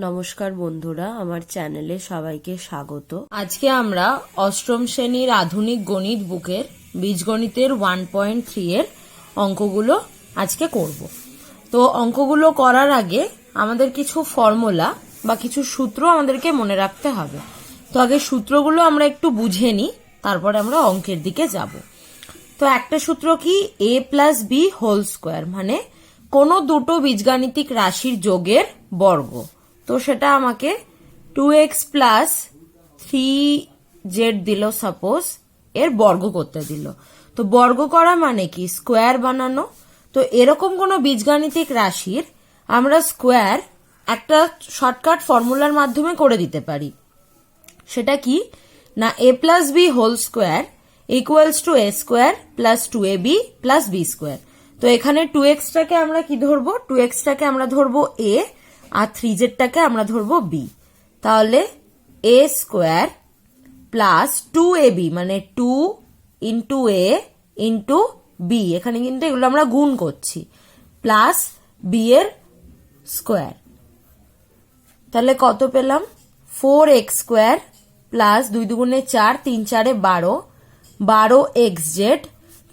নমস্কার বন্ধুরা, আমার চ্যানেলে সবাইকে স্বাগত। আজকে আমরা অষ্টম শ্রেণীর আধুনিক গণিত বুকের বীজগণিতের 1.3 এর অঙ্কগুলো আজকে করব। তো অঙ্কগুলো করার আগে আমাদের কিছু ফর্মুলা বা কিছু সূত্র আমাদেরকে মনে রাখতে হবে। তো আগে সূত্রগুলো আমরা একটু বুঝে নিই, তারপরে আমরা অঙ্কের দিকে যাব। তো একটা সূত্র কি, a plus B whole square, মানে কোনো দুটো বীজগাণিতিক রাশির যোগের বর্গ। তো সেটা আমাকে 2x প্লাস 3z দিল, সাপোজ এর বর্গ করতে দিল। তো বর্গ করা মানে কি, স্কোয়ার বানানো। তো এরকম কোনো বীজগাণিতিক রাশির আমরা স্কোয়ার একটা শর্টকাট ফর্মুলার মাধ্যমে করে দিতে পারি। সেটা কি না, a plus B whole square equals to a square plus 2ab plus B square. তো এখানে 2x টাকে আমরা কি ধরবো, 2x টাকে আমরা ধরবো a, আর 3z টাকে আমরা ধরবো b। তাহলে a স্কোয়ার প্লাস 2ab মানে 2 ইন্টু a ইন্টু b, এখানে কিন্তু এগুলো আমরা গুণ করছি, প্লাস b এর স্কোয়ার। তাহলে কত পেলাম, 4x স্কোয়ার প্লাস 2 দুগুণে 4, 3 4 12, 12xz,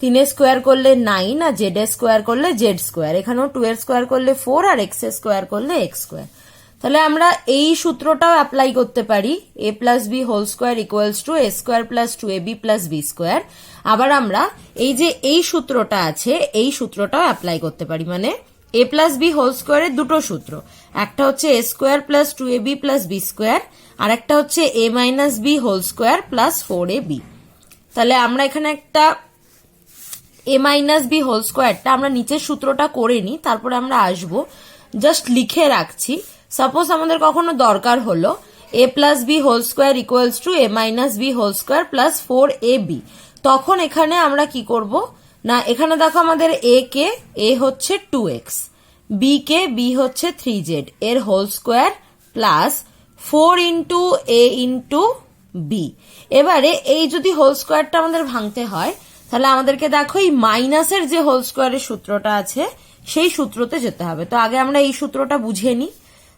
3 স্কোয়ার করলে 9 আর z স্কোয়ার করলে z স্কোয়ার। এখানেও 2 এর স্কোয়ার করলে 4 আর x স্কোয়ার করলে x স্কোয়ার। তাহলে আমরা এই সূত্রটাও অ্যাপ্লাই করতে পারি, a plus B whole square equals to a square plus 2ab plus B square. আবার আমরা এই যে এই সূত্রটা আছে, এই সূত্রটাও অ্যাপ্লাই করতে পারি। মানে a প্লাস বি হোল স্কোয়ারের দুটো সূত্র, একটা হচ্ছে a square plus 2ab plus B square, আর একটা হচ্ছে a minus B whole square plus 4ab। তাহলে আমরা এখানে একটা a মাইনাস বি হোল স্কোয়ারটা আমরা নিচের সূত্রটা করে নিই, তারপরে আমরা আসবো, জাস্ট লিখে রাখছি। সাপোজ আমাদের কখনো দরকার হলো a plus B whole square equals to a minus B whole square plus 4ab, তখন এখানে আমরা কি করব না, এখানে দেখো আমাদের a কে, a হচ্ছে 2x, b কে, b হচ্ছে 3z এর whole square plus 4 into a into b। এবারে এই যদি হোল স্কোয়ারটা আমাদের ভাঙতে হয়, তাহলে আমাদেরকে দেখো এই মাইনাসের যে হোল স্কোয়ারের সূত্রটা আছে সেই সূত্রতে যেতে হবে। তো আগে আমরা এই সূত্রটা বুঝে নিই।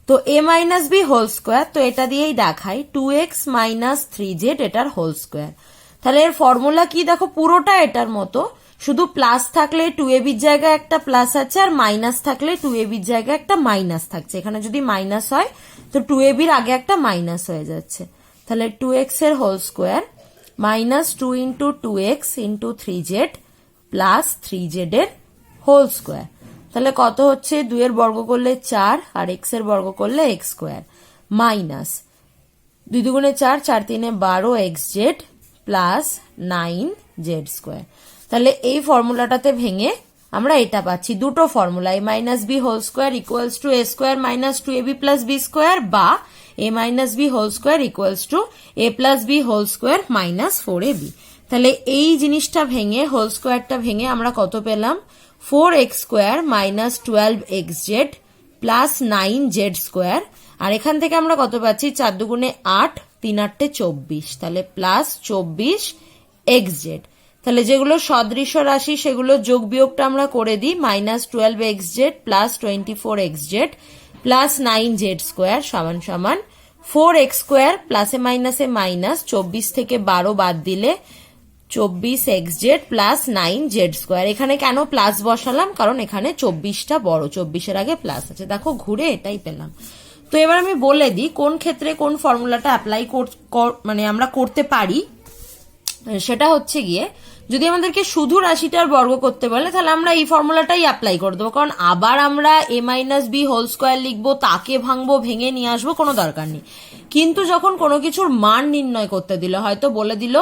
তো a minus B whole square, তো এটা দিয়েই দেখাই 2x মাইনাস 3z এটার হোল স্কোয়ার। তাহলে এর ফর্মুলা কি, দেখো পুরোটা এটার মতো, শুধু প্লাস থাকলে 2ab এর জায়গায় একটা প্লাস আছে, আর মাইনাস থাকলে 2ab এর জায়গায় একটা মাইনাস থাকছে। এখানে যদি মাইনাস হয় তো 2ab এর আগে একটা মাইনাস হয়ে যাচ্ছে। তাহলে 2x এর whole square minus 2 into 2x into 3z plus 3z এর হোল স্কোয়ার। তাহলে কত হচ্ছে, 2 এর বর্গ করলে 4 আর x এর বর্গ করলে x স্কোয়ার, মাইনাস 2 দুগুণে 4, 4 3 12xz প্লাস 9z স্কোয়ার। তাহলে এই ফর্মুলাটাতে ভেঙে আমরা এটা পাচ্ছি, দুটো formula, a minus B whole square equals to a square minus 2ab plus B square, বা a minus B whole square equals to a plus B whole square minus 4ab। তাহলে এই জিনিসটা ভেঙে, হোল স্কোয়ারটা ভেঙে আমরা কত পেলাম, 4x square minus 12xz plus 9z square. আর এখান থেকে আমরা কত পাচ্ছি, 4 দুগুণে 8, 3 8 24, তাহলে প্লাস 24xz। তাহলে যেগুলো সদৃশ রাশি সেগুলো যোগ বিয়োগটা আমরা করে দিই, minus 12xz plus 24xz plus 9z square সমান সমান 4x স্কোয়ার, প্লাসে মাইনাসে মাইনাস, 24 থেকে 12 বাদ দিলে 24xz প্লাস 9z স্কোয়ার। এখানে কেন প্লাস বসালাম, কারণ এখানে 24টা বড়, 24-এর আগে প্লাস আছে। দেখো ঘুরে এটাই পেলাম। তো এবার আমি বলে দিই কোন ক্ষেত্রে কোন ফর্মুলাটা অ্যাপ্লাই মানে আমরা করতে পারি। সেটা হচ্ছে গিয়ে, যদি আমাদেরকে শুধু রাশিটার বর্গ করতে বলে, তাহলে আমরা এই ফর্মুলাটাই অ্যাপ্লাই করে দেবো, কারণ আবার আমরা a minus B whole square লিখবো, তাকে ভাঙবো, ভেঙে নিয়ে আসবো, কোনো দরকার নেই। কিন্তু যখন কোনো কিছুর মান নির্ণয় করতে দিল, হয়তো বলে দিল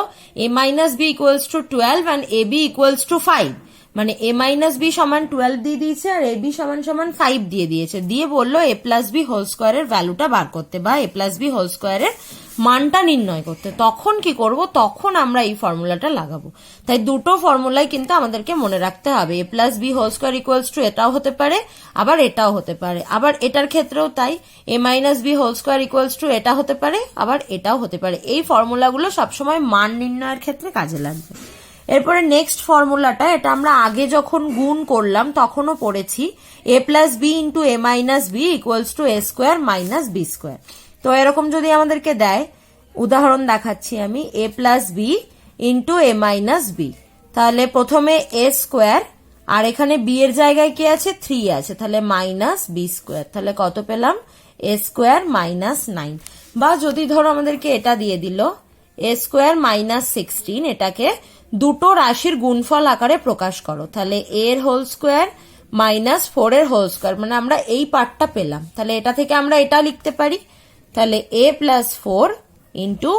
a minus B equals to 12 and A B equals to 5, মানে a মাইনাস বি সমান 12 দিয়ে দিয়েছে আর এ বি সমান সমান 5 দিয়ে দিয়েছে, দিয়ে বললো a প্লাস বি হোল স্কোয়ারের ভ্যালুটা বার করতে বা a প্লাস বি হোল স্কোয়ারের মানটা নির্ণয় করতে, তখন কি করব, তখন আমরা এই ফর্মুলাটা লাগাবো। তাই দুটো ফর্মুলাই কিন্তু আমাদেরকে মনে রাখতে হবে, a plus B whole square equals to এটাও হতে পারে, আবার এটাও হতে পারে, আবার এটার ক্ষেত্রেও তাই, a minus B whole square equals to এটা হতে পারে, আবার এটাও হতে পারে। এই ফর্মুলাগুলো সবসময় মান নির্ণয়ের ক্ষেত্রে কাজে লাগবে। এরপরে নেক্সট ফর্মুলাটা, এটা আমরা আগে যখন গুণ করলাম তখনও পড়েছি, A plus B into A minus B equals to A square minus B square. তো এরকম যদি আমাদেরকে দেয়, উদাহরণ দেখাচ্ছি আমি, A plus B into A minus B, তাহলে প্রথমে এ স্কোয়ার আর এখানে বি এর জায়গায় কি আছে, 3 আছে, তাহলে মাইনাস বি স্কোয়ার, তাহলে কত পেলাম, এ স্কোয়ার মাইনাস 9। বা যদি ধরো আমাদেরকে এটা দিয়ে দিল এ স্কোয়ার মাইনাস 16, এটাকে দুটো রাশির গুণফল আকারে প্রকাশ করো, তাহলে এ এর হোল স্কোয়ার মাইনাস 4 এর হোল স্কোয়ার, মানে আমরা এই পার্টটা পেলাম। তাহলে এটা থেকে আমরা এটা লিখতে পারি, তাহলে A plus 4 into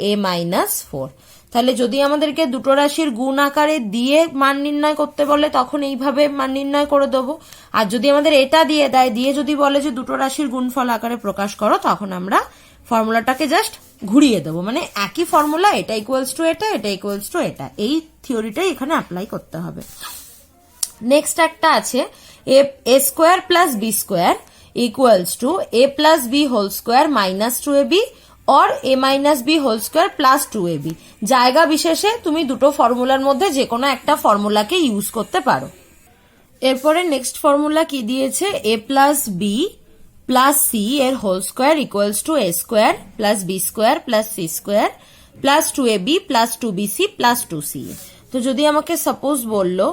A minus 4। তাহলে যদি আমাদেরকে দুটো রাশির গুণ আকারে দিয়ে মান নির্ণয় করতে বলে তখন এইভাবে মান নির্ণয় করে দেবো, আর যদি আমাদের এটা দিয়ে দেয়, দিয়ে যদি বলে যে দুটো রাশির গুণফল আকারে প্রকাশ করো, তখন আমরা ফর্মুলাটাকে জাস্ট ঘুরিয়ে দেবো, মানে একই ফর্মুলা, এটা ইকুয়ালস টু এটা, এটা ইকুয়ালস টু এটা, এই থিওরিটাই এখানে অ্যাপ্লাই করতে হবে। নেক্সট একটা আছে A square plus B square equals to A plus B whole square minus 2ab और a minus B whole square plus 2ab। জায়গা বিশেষে তুমি দুটো ফর্মুলার মধ্যে যে কোনো একটা ফর্মুলাকে ইউজ করতে পারো। এরপরে নেক্সট ফর্মুলা কি দিয়েছে, A plus B plus C এর whole square equals to A square plus B square plus C square plus 2ab plus 2bc plus 2ca। তো যদি আমাকে সাপোজ বললো,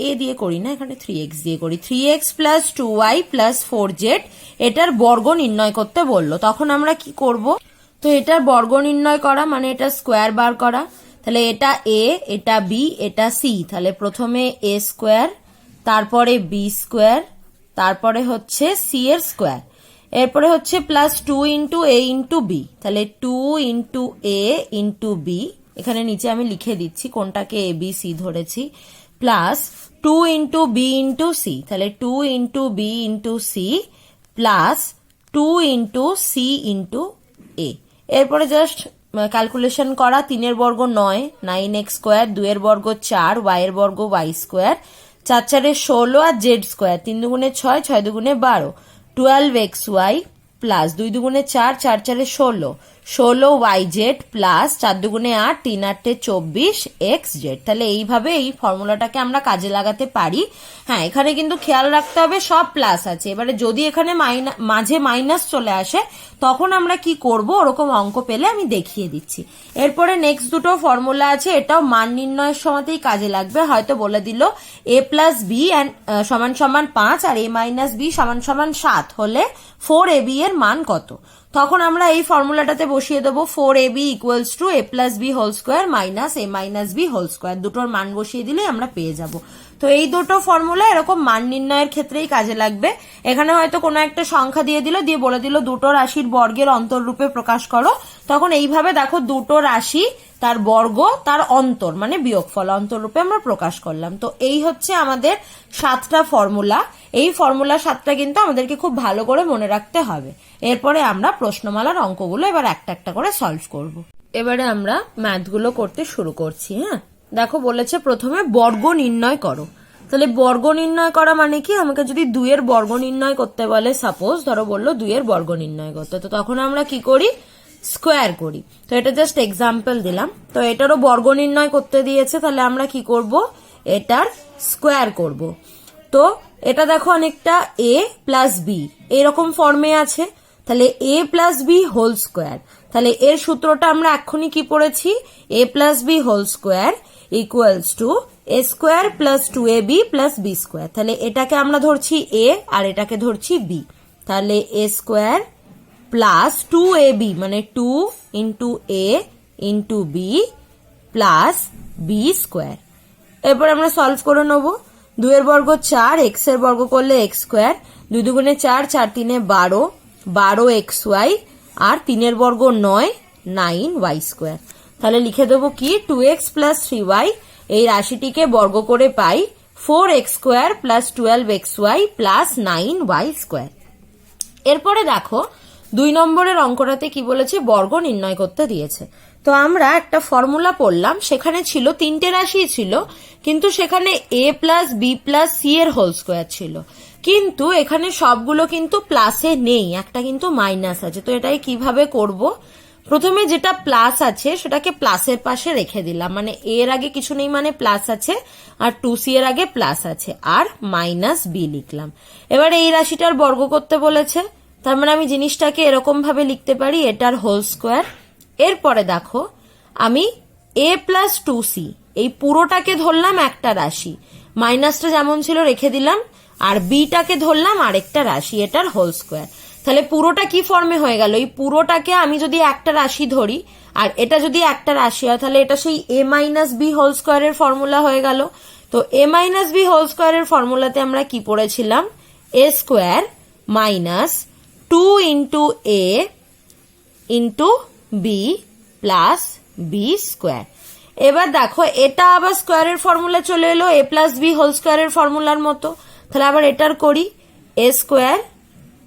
এ দিয়ে করি না, এখানে 3x দিয়ে করি, 3x plus 2y plus 4z, এটার বর্গ নির্ণয় করতে বললো, তখন আমরা কি করব, তো এটার বর্গ নির্ণয় করা মানে এটা স্কোয়ার বার করা, তাহলে এটা এ, এটা বি, এটা সি, তাহলে প্রথমে এ স্কোয়ার, তারপরে বি স্কোয়ার, তারপরে হচ্ছে সি এর স্কোয়ার, এরপরে হচ্ছে plus 2 into A into B, তাহলে 2 ইন্টু এ ইন্টু বি, এখানে নিচে আমি লিখে দিচ্ছি কোনটাকে এ বি সি ধরেছি, plus 2 into B into C, তাহলে 2 into B into C plus 2 into C into A. এরপরে জাস্ট ক্যালকুলেশন করা, 3 এর বর্গ 9, 9x স্কোয়ার, 2 এর বর্গ 4, y এর বর্গ y স্কোয়ার, 4 4 16 আর z স্কোয়ার, 3 দুগুণে 6, 6 দুগুণে 12, 12xy প্লাস 2 দুগুণে 4, 4 4 16, 16yz প্লাস 4 দুগুণে 8, 3 8 24xz। তাহলে এইভাবে এই ফর্মুলাটাকে আমরা কাজে লাগাতে পারি। হ্যাঁ, এখানে কিন্তু খেয়াল রাখতে হবে সব প্লাস আছে, এবারে যদি এখানে মাঝে মাইনাস চলে আসে তখন আমরা কি করব, ওরকম অঙ্ক পেলে আমি দেখিয়ে দিচ্ছি। এরপরে নেক্সট দুটো ফর্মুলা আছে, এটাও মান নির্ণয়ের সময়তেই কাজে লাগবে। হয়তো বলে দিল এ প্লাস বি সমান সমান 5 আর এ মাইনাস বি সমান সমান 7 হলে 4ab এর মান কত, তখন আমরা এই ফর্মুলাটাতে বসিয়ে দেবো 4ab equals to A plus B whole square minus A minus B whole square, দুটোর মান বসিয়ে দিলে আমরা পেয়ে যাব। তো এই দুটো ফর্মুলা এরকম মান নির্ণয়ের ক্ষেত্রেই কাজে লাগবে। এখানে হয়তো কোনো একটা সংখ্যা দিয়ে দিল, দিয়ে বলে দিল দুটো রাশির বর্গের অন্তররূপে প্রকাশ করো, তখন এইভাবে দেখো দুটো রাশি তার বর্গ তার অন্তর মানে বিয়োগফল অন্তররূপে আমরা প্রকাশ করলাম। তো এই হচ্ছে আমাদের 7টা ফর্মুলা। এই ফর্মুলা 7টা কিন্তু আমাদেরকে খুব ভালো করে মনে রাখতে হবে। এরপরে আমরা প্রশ্নমালার অঙ্কগুলো এবার একটা একটা করে সলভ করব। এবারে আমরা ম্যাথগুলো করতে শুরু করছি। হ্যাঁ, দেখো বলেছে প্রথমে বর্গ নির্ণয় করো। তাহলে বর্গ নির্ণয় করা মানে কি, আমাকে যদি 2 এর বর্গ নির্ণয় করতে বলে, সাপোজ ধরো বললো 2 এর বর্গ নির্ণয় করতে, তো তখন আমরা কি করি, স্কোয়ার করি। তো এটা জাস্ট এক্সাম্পল দিলাম। তো এটারও বর্গ নির্ণয় করতে দিয়েছে, তাহলে আমরা কি করব, এটার স্কোয়ার করব। তো এটা দেখো অনেকটা এ প্লাস বি এরকম ফর্মে আছে, তাহলে A plus B whole square, তাহলে এর সূত্রটা আমরা এক্ষুনি কি পড়েছি, A plus B whole square equals to A square plus 2ab plus B square. তাহলে এটাকে আমরা ধরছি এ আর এটাকে ধরছি বি, তাহলে এ স্কোয়ার প্লাস 2ab মানে 2 into A into B plus B square. এরপর আমরা সলভ করে নেবো। 2 এর বর্গ 4, x এর বর্গ করলে x স্কোয়ার, 2 দুগুণে 4, 4 3 12, 12xy আর 3 এর বর্গ 9, 9y স্কোয়ার। তাহলে লিখে দেবো কি, 2x প্লাস 3y, এই রাশিটিকে বর্গ করে পাই 4x square plus 12xy plus 9y square. এরপরে দেখো 2 নম্বরের অঙ্কটাতে কি বলেছে, বর্গ নির্ণয় করতে দিয়েছে। তো আমরা একটা ফর্মুলা পড়লাম, সেখানে ছিল 3টে রাশি ছিল, কিন্তু সেখানে a plus B plus C এর হোল স্কোয়ার ছিল, কিন্তু এখানে সবগুলো কিন্তু প্লাসে নেই, একটা কিন্তু মাইনাস আছে। তো এটাই কিভাবে করব, প্রথমে যেটা প্লাস আছে সেটাকে প্লাসের পাশে রেখে দিলাম, মানে এর আগে কিছু নেই মানে প্লাস আছে, আর 2c এর আগে প্লাস আছে, আর মাইনাস বি লিখলাম। এবার এই রাশিটার বর্গ করতে বলেছে, তার মানে আমি জিনিসটাকে এরকম ভাবে লিখতে পারি, এটার হোল স্কোয়ার। এরপরে দেখো আমি a প্লাস 2c এই পুরোটাকে ধরলাম একটা রাশি, মাইনাসটা যেমন ছিল রেখে দিলাম, আর বিটাকে ধরলাম আরেকটা রাশি, এটার হোল স্কোয়ার। তাহলে পুরোটা কি ফর্মে হয়ে গেল, এই পুরোটাকে আমি যদি একটা রাশি ধরি আর এটা যদি একটা রাশি হয়, তাহলে এটা সেই a মাইনাস বি হোল স্কোয়ারের ফর্মুলা হয়ে গেল। তো a মাইনাস বি হোল স্কোয়ারের ফর্মুলাতে আমরা কি পড়েছিলাম, a square minus 2 into a into B plus B square. এবার দেখো এটা আবার স্কোয়ারের ফর্মুলা চলে এলো, a প্লাস বি হোল স্কোয়ারের ফর্মুলার মতো। তাহলে আবার এটার করি, a স্কোয়ার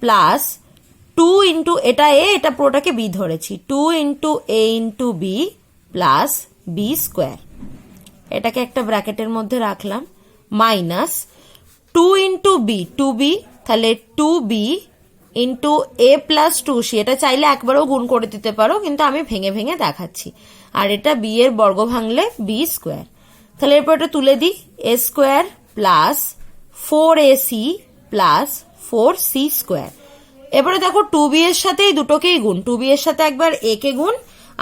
প্লাস 2 ইন্টু, এটা a, এটা পুরোটাকে b ধরেছি, 2 into a into B plus B square. এটাকে একটা ব্র্যাকেটের মধ্যে রাখলাম, মাইনাস 2 ইন্টু বি, 2b, তাহলে 2b into a plus 2c, এটা চাইলে একবারও গুণ করে দিতে পারো, কিন্তু আমি ভেঙে ভেঙে দেখাচ্ছি। আর এটা b এর বর্গ ভাঙলে b স্কোয়ার। তাহলে এরপর এটা তুলে দিই, a square plus 4ac plus 4c square. এবারে দেখো 2b এর সাথে এই দুটোকেই গুণ, 2b এর সাথে একবার a কে গুণ,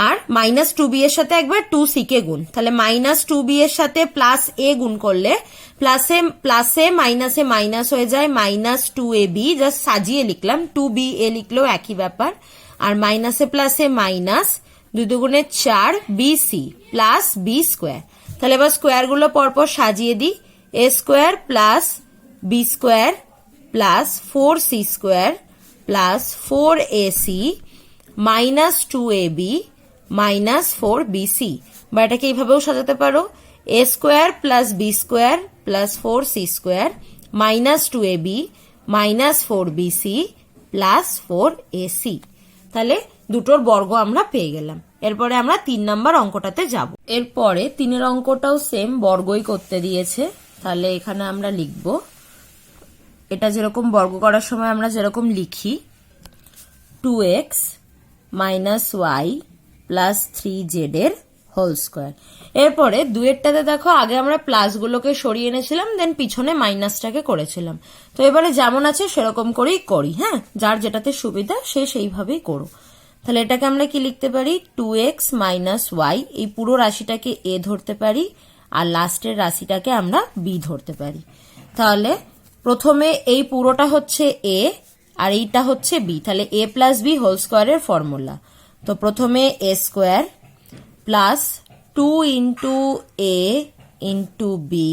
আর মাইনাস 2b এর সাথে একবার 2c কে গুণ। তাহলে মাইনাস 2b এর সাথে প্লাস a গুণ করলে প্লাসে প্লাসে মাইনাসে মাইনাস হয়ে যায়, মাইনাস 2ab, জাস্ট সাজিয়ে লিখলাম, 2ba লিখলেও একই ব্যাপার। আর মাইনাসে প্লাসে মাইনাস, 2 দুগুণে 4 bc প্লাস বি স্কোয়ার। তাহলে এবার স্কোয়ার গুলো পরপর সাজিয়ে দিই, a square plus B square plus 4c square plus 4ac minus 2ab minus 4bc। বা এটাকে এইভাবেও সাজাতে পারো, a square plus B square plus 4c square minus 2ab minus 4bc plus 4ac। তাহলে দুটোর বর্গ আমরা পেয়ে গেলাম। এরপরে আমরা 3 নাম্বার অঙ্কটাতে যাব। এরপরে 3 অঙ্কটাও সেম বর্গই করতে দিয়েছে, তাহলে এখানে আমরা লিখব, এটা যেরকম বর্গ করার সময় আমরা যেরকম লিখি 2x minus Y plus 3z এর হোল স্কোয়ার। এরপরে দুয়েরটাতে দেখো আগে আমরা প্লাস গুলোকে সরিয়ে এনেছিলাম, দেন পিছনে মাইনাসটাকে করেছিলাম। তো এবারে যেমন আছে সেরকম করেই করি, হ্যাঁ, যার যেটাতে সুবিধা সে সেইভাবেই করো। তাহলে এটাকে আমরা কি লিখতে পারি, 2x মাইনাস ওয়াই, এই পুরো রাশিটাকে a ধরতে পারি, আর লাস্টের রাশিটাকে আমরা b ধরতে পারি। তাহলে প্রথমে এই পুরোটা হচ্ছে a আর এইটা হচ্ছে b, তাহলে a প্লাস বি হোল স্কোয়ারের ফর্মুলা। তো প্রথমে a square plus 2 into a into B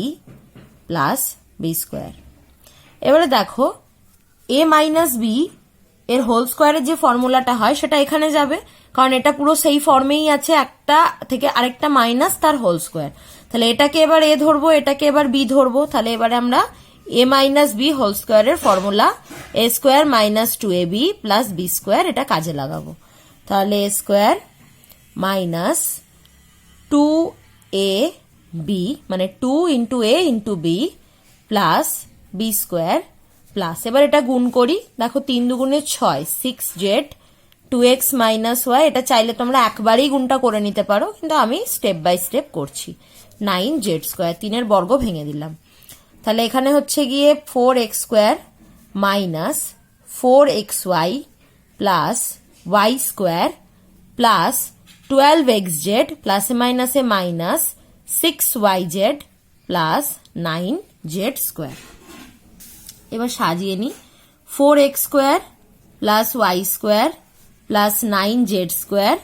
plus B square. এবারে দেখো a মাইনাস বি এর হোল স্কোয়ারের যে ফর্মুলাটা হয় সেটা এখানে যাবে, কারণ এটা পুরো সেই ফর্মেই আছে, একটা থেকে আরেকটা মাইনাস তার হোল স্কোয়ার। তাহলে এটাকে এবার a ধরবো, এটাকে এবার b ধরবো। তাহলে এবারে আমরা a মাইনাস বি হোল স্কোয়ারের formula a square minus 2ab plus B square, এটা কাজে লাগাবো। তাহলে a স্কোয়ার মাইনাস 2ab মানে 2 into a into B plus B square plus, এবার এটা গুণ করি, দেখো 3 দুগুণে 6 6z 2x মাইনাস ওয়াই, এটা চাইলে তোমরা একবারেই গুণটা করে নিতে পারো, কিন্তু আমি স্টেপ বাই স্টেপ করছি, 9z স্কোয়ার, 3 এর বর্গ ভেঙে দিলাম। তাহলে এখানে হচ্ছে গিয়ে 4x square minus 4xy plus y square plus 12xz প্লাসে মাইনাসে minus 6yz plus 9z square. এবার সাজিয়ে নি, 4x square plus y square plus 9z square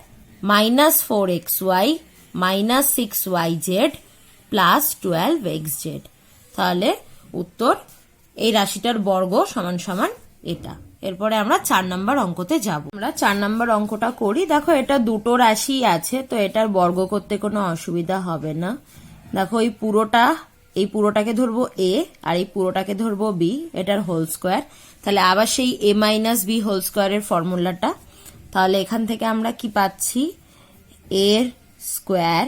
minus 4xy minus 6yz plus 12xz। তাহলে উত্তর এই রাশিটার বর্গ সমান সমান এটা। এরপরে আমরা 4 নাম্বার অঙ্কতে যাব। আমরা 4 নাম্বার অঙ্কটা করি। দেখো এটা দুটো রাশি আছে, তো এটার বর্গ করতে কোনো অসুবিধা হবে না। দেখো এই পুরোটাকে ধরবো a আর এই পুরোটাকে ধরবো b, এটার হোল স্কোয়ার। তাহলে আবার সেই a মাইনাস বি হোল স্কোয়ারের ফর্মুলাটা, তাহলে এখান থেকে আমরা কি পাচ্ছি, a square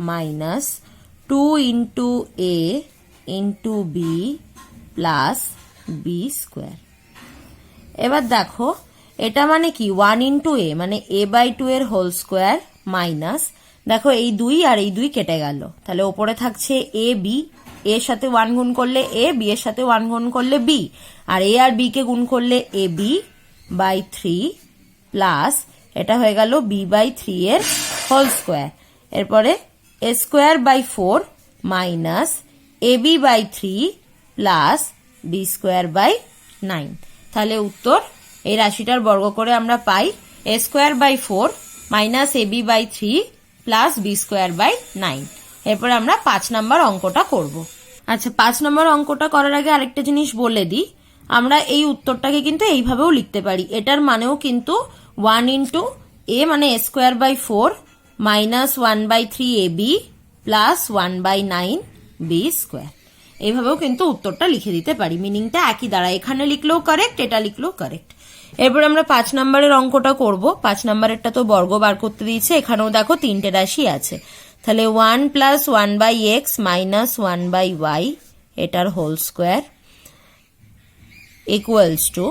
minus 2 into a into B plus B square. এবার দেখো এটা মানে কি 1 ইন্টু এ, মানে a/2 এর হোল স্কোয়ার মাইনাস, দেখো এই 2 আর এই 2 কেটে গেল, তাহলে ওপরে থাকছে এ বি, এর সাথে 1 গুণ করলে এ, বি এর সাথে 1 গুণ করলে বি, আর এ আর বি কে গুণ করলে এ বি বাই 3 প্লাস এটা হয়ে গেল b/3 এর হোল স্কোয়ার, এরপরে a square by 4 minus ab/3 plus B square by 9। তাহলে উত্তর এই রাশিটার বর্গ করে আমরা পাই a square by 4 minus ab/3 plus B square by 9। এরপরে আমরা 5 নম্বর অঙ্কটা করব। আচ্ছা, 5 নম্বর অঙ্কটা করার আগে আরেকটা জিনিস বলে দিই, আমরা এই উত্তরটাকে কিন্তু এইভাবেও লিখতে পারি, এটার মানেও কিন্তু 1 ইন্টু এ মানে a square by 4 minus 1/3 ab plus 1/9 B square, এইভাবেও কিন্তু উত্তরটা লিখে দিতে পারি, মিনিংটা একই দাঁড়ায়, এখানে লিখলেও কারেক্ট, এটা লিখলেও কারেক্ট। এরপরে আমরা 5 নম্বরের অঙ্কটা করব। 5 নম্বরেরটা তো বর্গ বার করতে দিয়েছে, এখানেও দেখো 3টে রাশি আছে, তাহলে 1 প্লাস 1/x মাইনাস 1/y এটার whole square equals to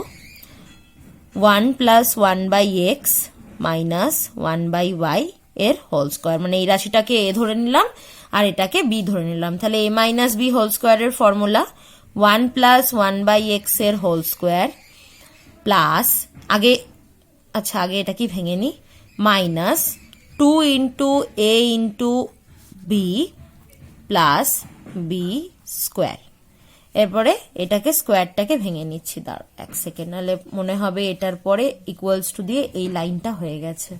1 plus 1/x minus 1/y এর হোল স্কোয়ার, মানে এই রাশিটাকে এ ধরে নিলাম আর এটাকে বি ধরে নিলাম, তাহলে এ মাইনাস বি হোল স্কোয়ারের ফর্মুলা 1 প্লাস 1/x এর হোল স্কোয়ার প্লাস আগে এটা কি ভেঙে নি, minus 2 into A into B plus B square. এরপরে এটাকে স্কোয়ারটাকে ভেঙে নিচ্ছি, দাঁড় 1 সেকেন্ড, নাহলে মনে হবে এটার পরে ইকুয়ালস টু দিয়ে এই লাইনটা হয়ে গেছে।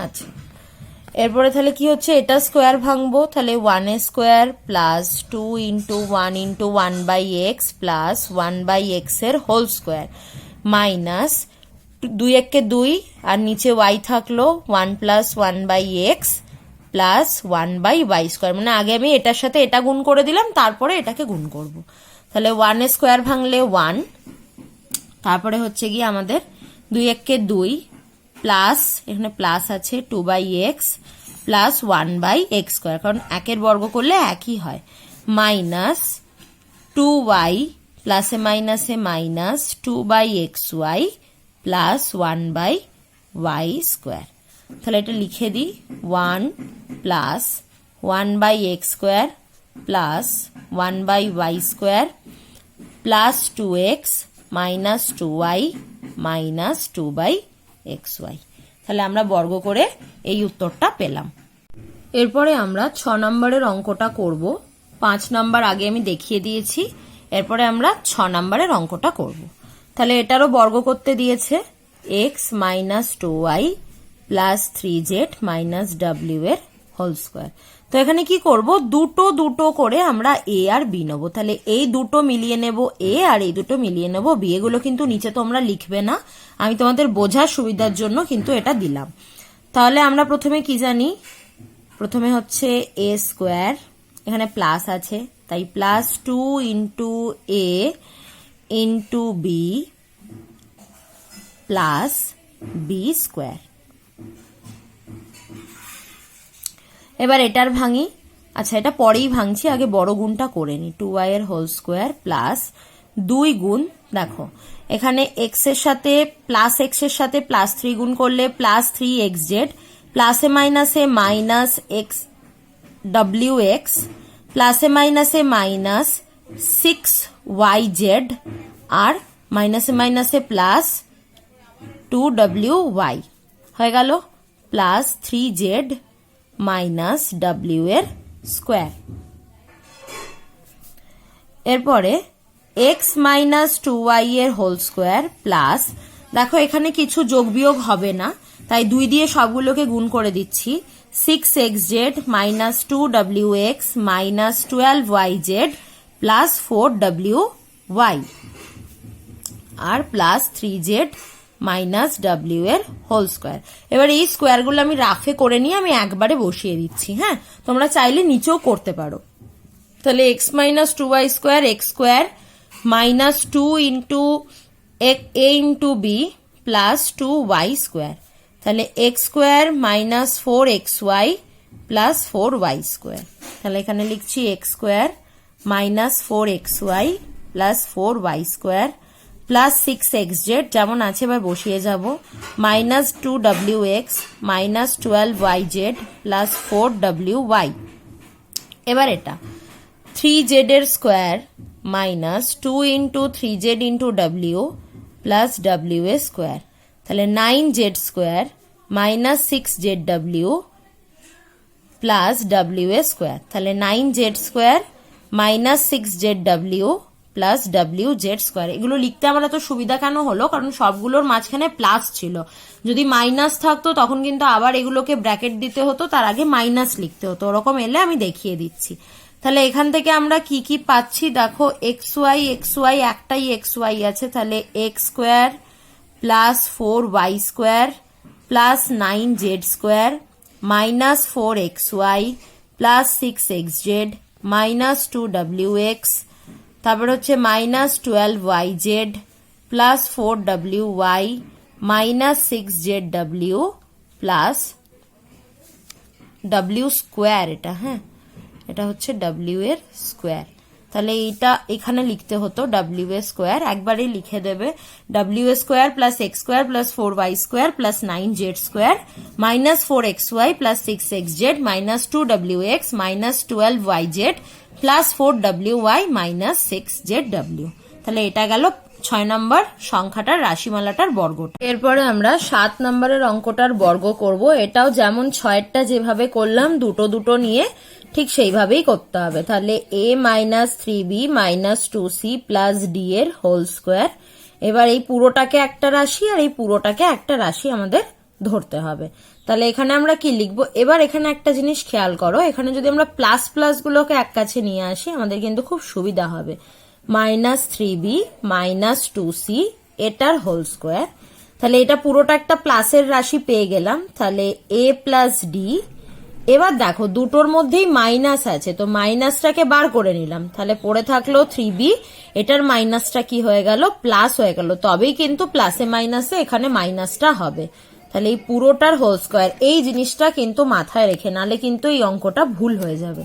আচ্ছা, এরপরে তাহলে কি হচ্ছে, এটা স্কোয়ার ভাঙবো, তাহলে 1 square plus 2 into 1 into 1/x plus 1/x এর হোল স্কোয়ার মাইনাস 2 1 2 আর নিচে y থাকলো 1 plus 1/x plus 1/y square, মানে আগে আমি এটার সাথে এটা গুণ করে দিলাম, তারপরে এটাকে গুণ করব, তাহলে 1 স্কোয়ার ভাঙলে 1, তারপরে হচ্ছে গিয়ে আমাদের 2 1 2 প্লাস এখানে প্লাস আছে 2/x প্লাস 1/x স্কোয়ার, কারণ একের বর্গ করলে একই হয়, মাইনাস 2y প্লাসে মাইনাসে minus 2/xy plus 1/y square. তাহলে এটা লিখে দিই 1 plus 1/x square plus 1/y square plus 2x minus 2y minus 2/xy। তাহলে আমরা বর্গ করে এই উত্তরটা পেলাম। এরপরে আমরা 6 নম্বরের অঙ্কটা করব। 5 নম্বর আগে আমি দেখিয়ে দিয়েছি, এরপরে আমরা 6 নম্বরের অঙ্কটা করব। তাহলে এটারও বর্গ করতে দিয়েছে x minus 2y plus 3z minus w এর হোল স্কোয়ার। তো এখানে কি করব, দুটো দুটো করে আমরা a আর b নেব, তাহলে এই দুটো মিলিয়ে নেব a আর এই দুটো মিলিয়ে নেব b, এগুলো কিন্তু নিচে তোমরা লিখবে না, আমি তোমাদের বোঝার সুবিধার জন্য কিন্তু এটা দিলাম। তাহলে আমরা প্রথমে কি জানি, প্রথমে হচ্ছে a স্কোয়ার, এখানে প্লাস আছে তাই plus 2 into a into b plus b square. এবার এটার ভাঙি, আচ্ছা এটা পরেই ভাঙছি, আগে বড় গুণটা করে নি, 2y এর হোল স্কোয়ার প্লাস 2 গুণ, দেখো এখানে x এর সাথে প্লাস x এর সাথে প্লাস 3 গুণ করলে প্লাস 3xz প্লাসে মাইনাসে মাইনাস x wx প্লাসে মাইনাসে মাইনাস 6yz আর মাইনাসে মাইনাসে প্লাস 2wy হয়ে গেল প্লাস 3z মাইনাস w এর স্কোয়ার। এরপরে x মাইনাস 2y এর হোল স্কোয়ার প্লাস, দেখো এখানে কিছু যোগ বিয়োগ হবে না তাই 2 দিয়ে সবগুলোকে গুণ করে দিচ্ছি, 6xz minus 2wx minus 12yz plus 4wy আর প্লাস 3z মাইনাস w এর হোল স্কোয়ার। এবার এই স্কোয়ারগুলো আমি রাফে করে নিয়ে আমি একবারে বসিয়ে দিচ্ছি, হ্যাঁ তোমরা চাইলে নিচেও করতে পারো। তাহলে x minus 2y square x square minus 2 into a into b plus 2y square, তাহলে x square minus 4xy plus 4y square. তাহলে এখানে লিখছি x square minus 4xy plus 4y² plus 6xz যেমন আছে এবার বসিয়ে যাব, minus 2wx minus 12yz plus 4wy। এবার এটা 3z এর square minus 2 into 3z into w plus w এর স্কোয়ার, তাহলে 9z square minus 6zw plus w এর স্কোয়ার, তাহলে 9z square minus 6zw plus wz square. এগুলো লিখতে আমার এত সুবিধা কেন হলো, কারণ সবগুলোর মাঝখানে প্লাস ছিল, যদি মাইনাস থাকতো তখন কিন্তু আবার এগুলোকে ব্র্যাকেট দিতে হতো, তার আগে মাইনাস লিখতে হতো, ওরকম এলে আমি দেখিয়ে দিচ্ছি। তাহলে এখান থেকে আমরা কি কি পাচ্ছি দেখো, xy একটাই xy আছে, তাহলে x square plus 4y² plus 9z square minus 4xy plus 6xz minus 2wx, তারপর হচ্ছে minus 12yz plus 4wy minus 6zw plus w square, এটা হ্যাঁ এটা হচ্ছে w এর স্কোয়ার। তাহলে এটা এখানে লিখতে হতো w এর স্কোয়ার, একবারেই লিখে দেবে w square plus x square plus 4y² plus 9z square minus 4xy plus 6xz minus 2wx minus 12yz plus 4wy minus 6zw। তাহলে এটা গেল 6 নম্বর সংখ্যাটার রাশিমালাটার বর্গটা। এরপরে আমরা 7 নম্বরের অঙ্কটার বর্গ করব। এটাও যেমন 6টা যেভাবে করলাম দুটো দুটো নিয়ে ঠিক সেইভাবেই করতে হবে। তাহলে a minus 3b minus 2c plus d এর হোল স্কোয়ার। এবার এই পুরোটাকে একটা রাশি আর এই পুরোটাকে একটা রাশি আমাদের ধরতে হবে। তাহলে এখানে আমরা কি লিখবো, এবার এখানে একটা জিনিস খেয়াল করো, এখানে যদি আমরা প্লাস প্লাস গুলোকে এক কাছে নিয়ে আসি আমাদের কিন্তু খুব সুবিধা হবে। মাইনাস 3b মাইনাস 2c এটার হোল স্কোয়ার, তাহলে এটা পুরোটা একটা প্লাসের রাশি পেয়ে গেলাম। তাহলে a প্লাস d, এবার দেখো দুটোর মধ্যেই মাইনাস আছে, তো মাইনাসটাকে বার করে নিলাম, তাহলে পড়ে থাকলো 3b, এটার মাইনাসটা কি হয়ে গেল প্লাস হয়ে গেল, তবেই কিন্তু প্লাসে মাইনাসে এখানে মাইনাসটা হবে। তাহলে এই পুরোটার হোল স্কোয়ার, এই জিনিসটা কিন্তু মাথায় রেখে, নালে কিন্তু এই অঙ্কটা ভুল হয়ে যাবে।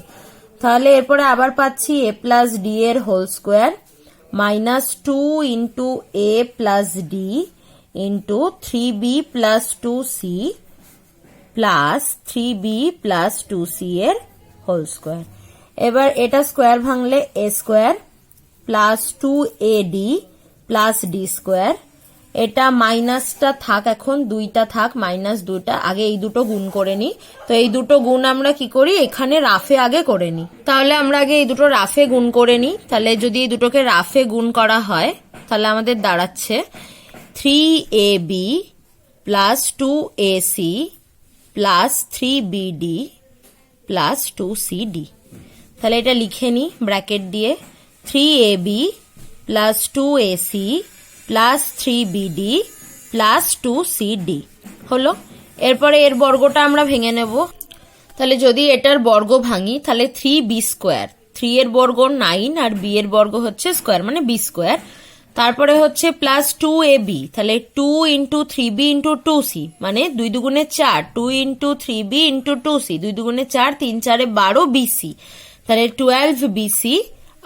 তাহলে এরপরে আবার পাচ্ছি a প্লাস d এর whole square minus 2 into a plus d into 3b plus 2c plus 3b plus 2c এর হোল স্কোয়ার। এবার এটা স্কোয়ার ভাঙলে a square plus 2ad plus d square, এটা মাইনাসটা থাক, এখন দুইটা থাক, মাইনাস দুইটা, আগে এই দুটো গুণ করে নি। তো এই দুটো গুণ আমরা কি করি, এখানে রাফে আগে করে নি। তাহলে আমরা আগে এই দুটো রাফে গুণ করে নি। তাহলে যদি এই দুটোকে রাফে গুণ করা হয় তাহলে আমাদের দাঁড়াচ্ছে 3ab plus 2ac plus 3bd plus 2cd। তাহলে এটা লিখে নি ব্র্যাকেট দিয়ে, 3ab plus 2ac plus 3bd plus 2cd হলো। এরপরে এর বর্গটা আমরা ভেঙে নেব। তাহলে যদি এটার বর্গ ভাঙি তাহলে 3b স্কোয়ার, 3 এর বর্গ 9 আর b এর বর্গ হচ্ছে স্কোয়ার মানে b স্কোয়ার, তারপরে হচ্ছে প্লাস 2ab, তাহলে 2 ইন্টু 3b ইন্টু 2c মানে 2 দুগুণে 4, 2 ইন্টু 3b ইন্টু 2c 2 দুগুণে 4, 3 4 12 bc, তাহলে 12bc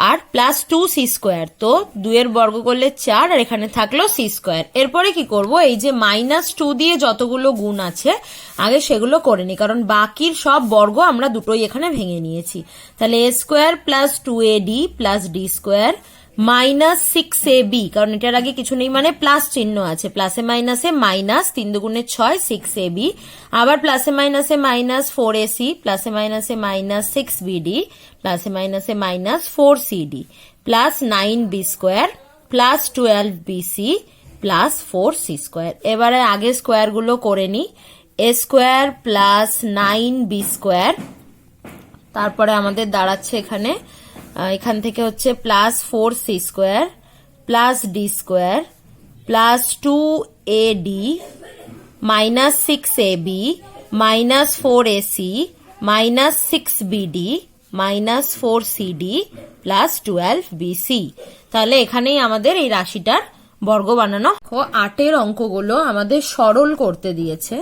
আর প্লাস 2c স্কোয়ার, তো 2 এর বর্গ করলে 4 আর এখানে থাকলো c স্কোয়ার। এরপরে কি করব, এই যে মাইনাস 2 দিয়ে যতগুলো গুণ আছে আগে সেগুলো করে নি, কারণ বাকির সব বর্গ আমরা দুটোই এখানে ভেঙে নিয়েছি। তাহলে a square plus 2ad plus d square minus 6ab, কারণ এটার আগে কিছু নেই মানে প্লাস চিহ্ন আছে, প্লাসে মাইনাসে মাইনাস 3 দুগুণে 6 6ab, আবার প্লাসে মাইনাসে মাইনাস 4ac প্লাসে মাইনাসে মাইনাস 6bd প্লাসে মাইনাসে minus 4cd plus 9b square plus 12bc plus 4c square. এবারে আগে স্কোয়ার গুলো করে নি, a square plus 9b square, তারপরে আমাদের দাঁড়াচ্ছে এখান থেকে হচ্ছে plus 4c square plus d square plus 2ad minus 6ab minus 4ac minus 6bd minus 4cd plus 12bc। তাহলে এখানেই আমাদের এই রাশিটার বর্গ বানানো। 8 অঙ্কগুলো আমাদের সরল করতে দিয়েছে,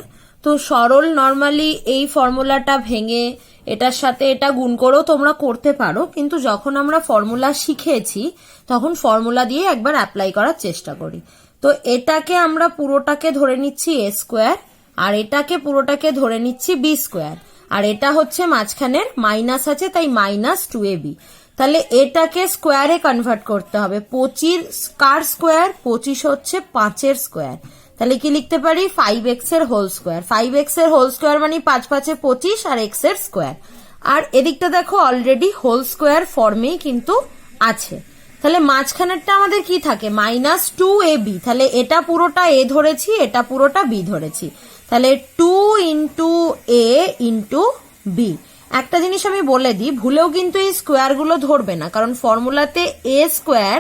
তো সরল নর্মালি এই ফর্মুলাটা ভেঙে এটার সাথে এটা গুণ করেও তোমরা করতে পারো, কিন্তু যখন আমরা ফর্মুলা শিখেছি তখন ফর্মুলা দিয়ে একবার অ্যাপ্লাই করার চেষ্টা করি। তো এটাকে আমরা পুরোটাকে ধরে নিচ্ছি এ স্কোয়ার, আর এটাকে পুরোটাকে ধরে নিচ্ছি বি স্কোয়ার, আর এটা হচ্ছে মাঝখানের মাইনাস আছে তাই -2ab। তাহলে এটাকে স্কোয়ারে কনভার্ট করতে হবে। 25 কার স্কোয়ার? 25 হচ্ছে 5-এর স্কোয়ার। তাহলে কি লিখতে পারি? 5x এর হোল স্কোয়ার। 5x এর হোল স্কোয়ার মানে 5 5 25 আর x এর স্কোয়ার। আর এদিকটা দেখো অলরেডি হোল স্কোয়ার ফর্মেই কিন্তু আছে। তাহলে মাঝখানেরটা আমাদের কি থাকে? -2ab। তাহলে এটা পুরোটা a ধরেছি, এটা পুরোটা b ধরেছি। তাহলে 2 ইন্টু a ইন্টু b। একটা জিনিস আমি বলে দিই, ভুলেও কিন্তু এই স্কোয়ার গুলো ধরবে না, কারণ ফর্মুলাতে a square